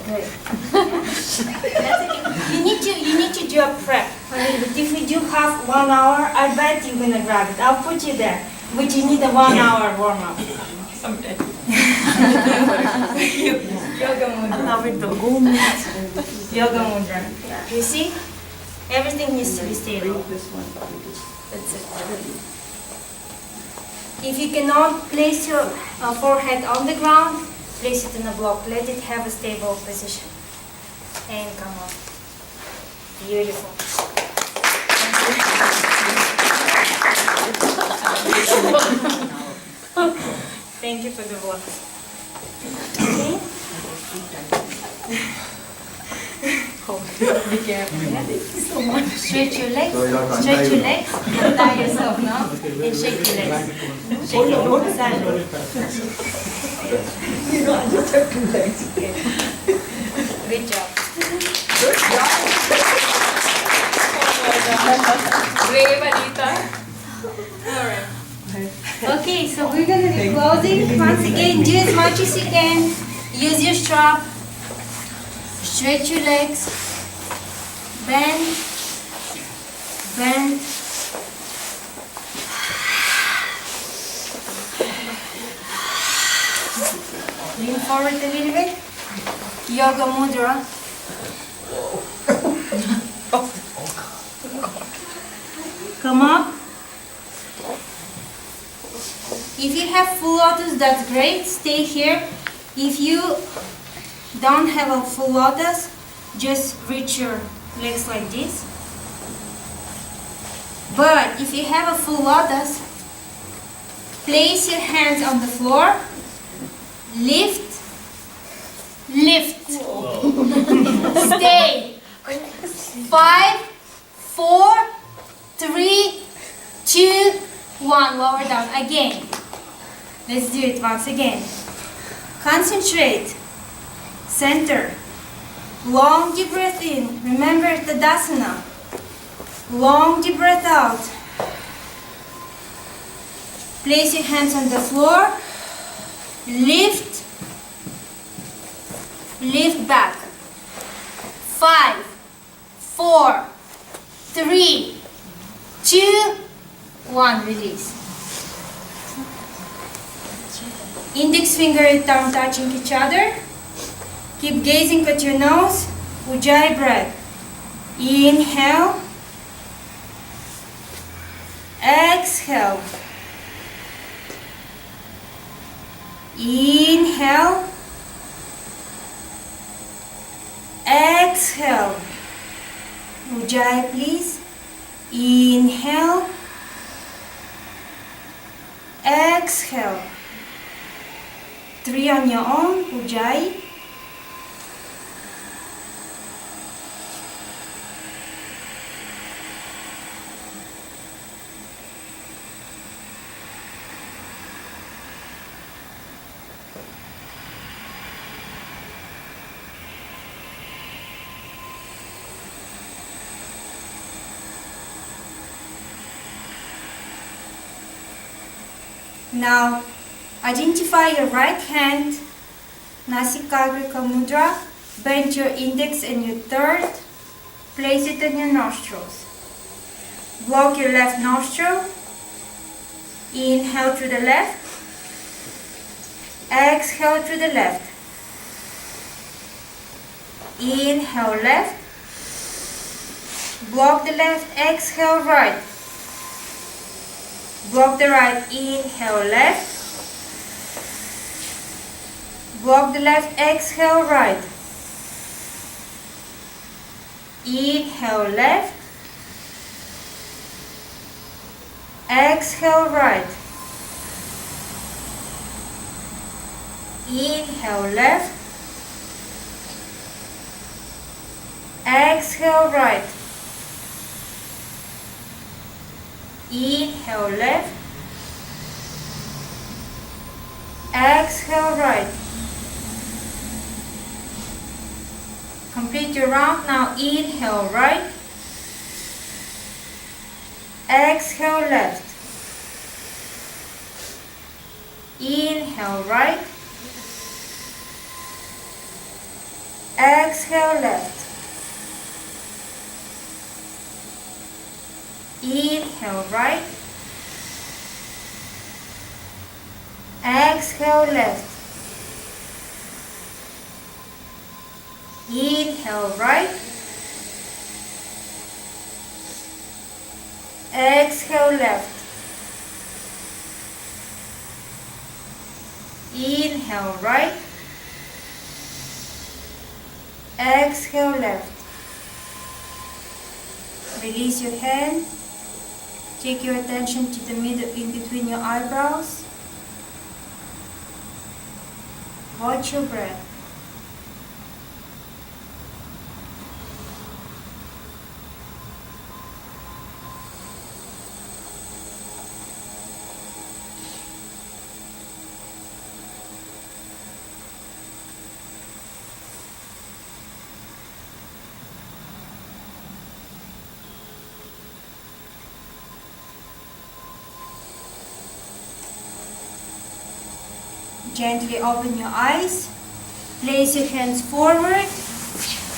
Good. That's okay. You need to do a prep. But if you do have 1 hour, I bet you're gonna grab it. I'll put you there. But you need a 1 hour warm up. Someday. Yoga mudra. I love it though. Yoga mudra. You see? Everything needs to be stable. That's it. If you cannot place your forehead on the ground, place it in a block. Let it have a stable position. And come up. Beautiful. Thank you for the block. Okay? Be careful. So much. Stretch your legs. Stretch your legs. Tie yourself now. And shake your legs. Shake your legs. You know, I just have 2 legs. Good job. Brave, Anita. Alright. Okay, so we're going to be closing. Once again, do as much as you can. Use your strap. Stretch your legs. Bend. Bend. Lean forward a little bit. Yoga mudra. Come up. If you have full lotus, that's great. Stay here. If you don't have a full lotus, just reach your legs like this. But if you have a full lotus, place your hands on the floor. Lift. Lift. Stay. 5, 4, 3, 2, 1. Lower down again. Let's do it once again. Concentrate. Center. Long deep breath in. Remember Tadasana. Long deep breath out. Place your hands on the floor. Lift. Lift back. 5, 4, 3, 2, 1. Release. Index finger and thumb touching each other. Keep gazing at your nose. Ujjayi breath. Inhale. Exhale. Inhale. Exhale. Ujjayi, please. Inhale. Exhale. 3 on your own. Ujjayi. Now, identify your right hand, Nasikagrika Mudra. Bend your index and your third. Place it on your nostrils. Block your left nostril. Inhale through the left. Exhale through the left. Inhale left. Block the left. Exhale right. Block the right. Inhale left. Block the left. Exhale right. Inhale left. Exhale right. Inhale left. Exhale right. Inhale left. Exhale right. Complete your round. Now inhale right. Exhale left. Inhale right. Exhale left. Inhale right. Exhale left. Inhale right. Exhale left. Inhale right. Exhale left. Release your hand. Take your attention to the middle, in between your eyebrows. Watch your breath. Gently open your eyes. Place your hands forward.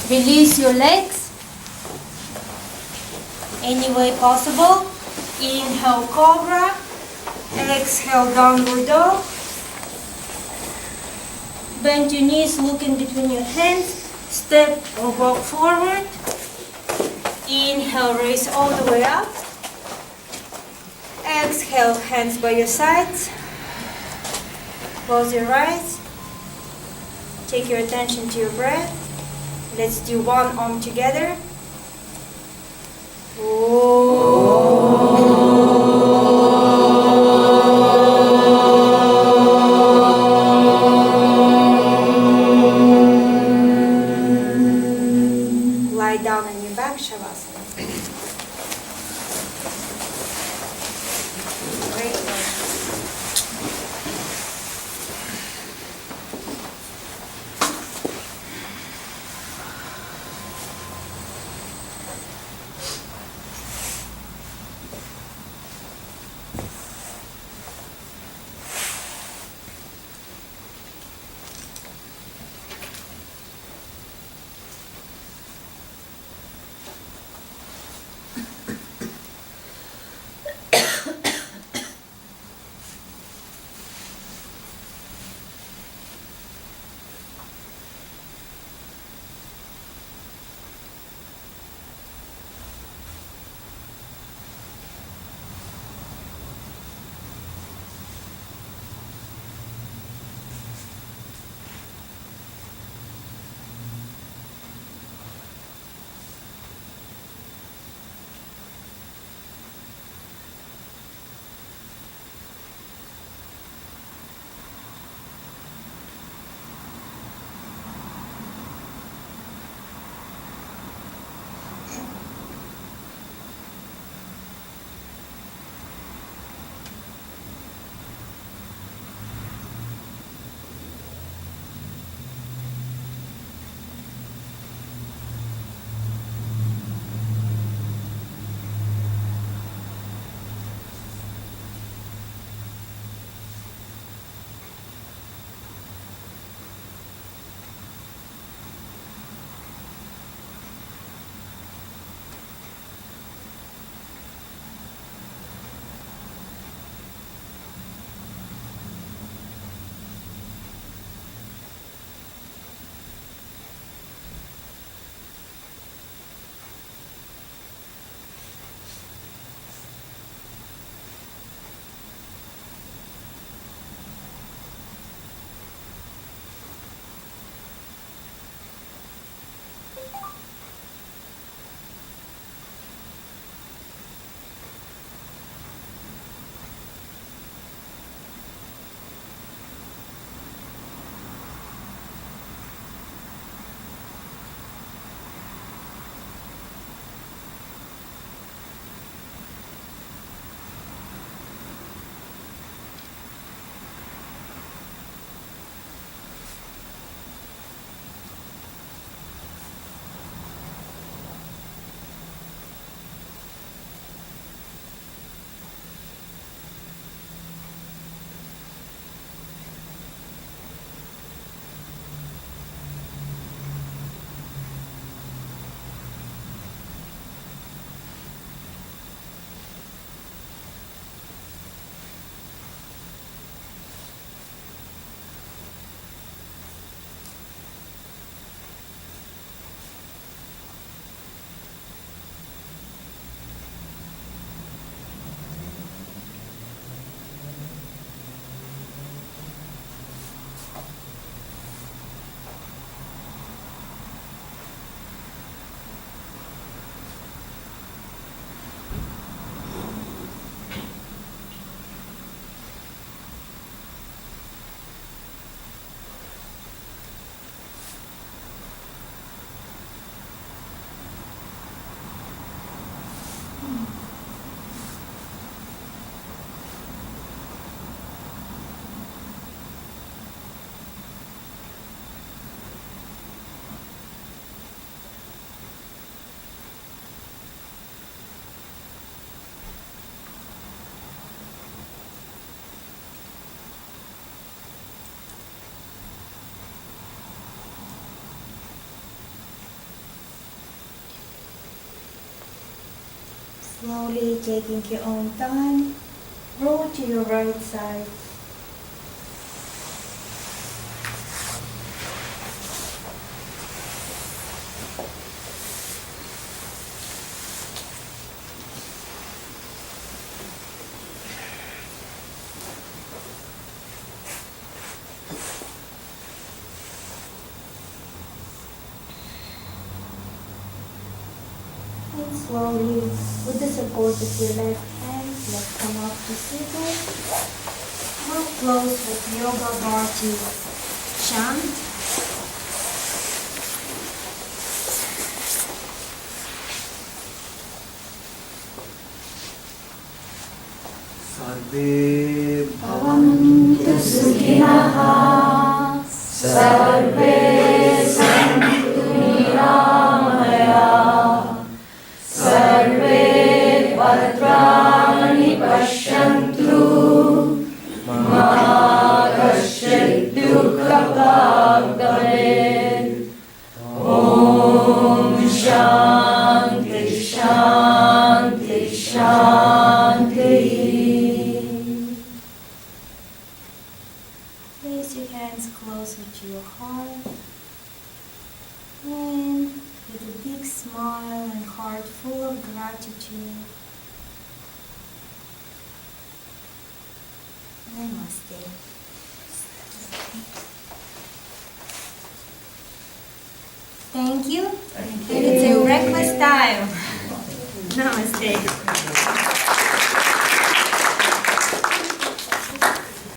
Release your legs any way possible. Inhale, cobra. Exhale, downward dog. Bend your knees, look in between your hands. Step or walk forward. Inhale, raise all the way up. Exhale, hands by your sides. Close your eyes. Take your attention to your breath. Let's do one arm together. Lie down on your back, Shavasana. Great work. Slowly taking your own time, roll to your right side. And slowly, with the support of your left hand, let's come up to seated. We'll close with Yoga Bharti chant. Sarve Bhavantu sukhinaha, sarve santu niramaya, sarve bhadrani pashyantu, ma kaschid dukkha bhavet. Om Shanti Shanti Shanti. Place your hands closer to your heart, and with a big smile and heart full of gratitude, Namaste. Thank you. And it's a breakfast time. Namaste.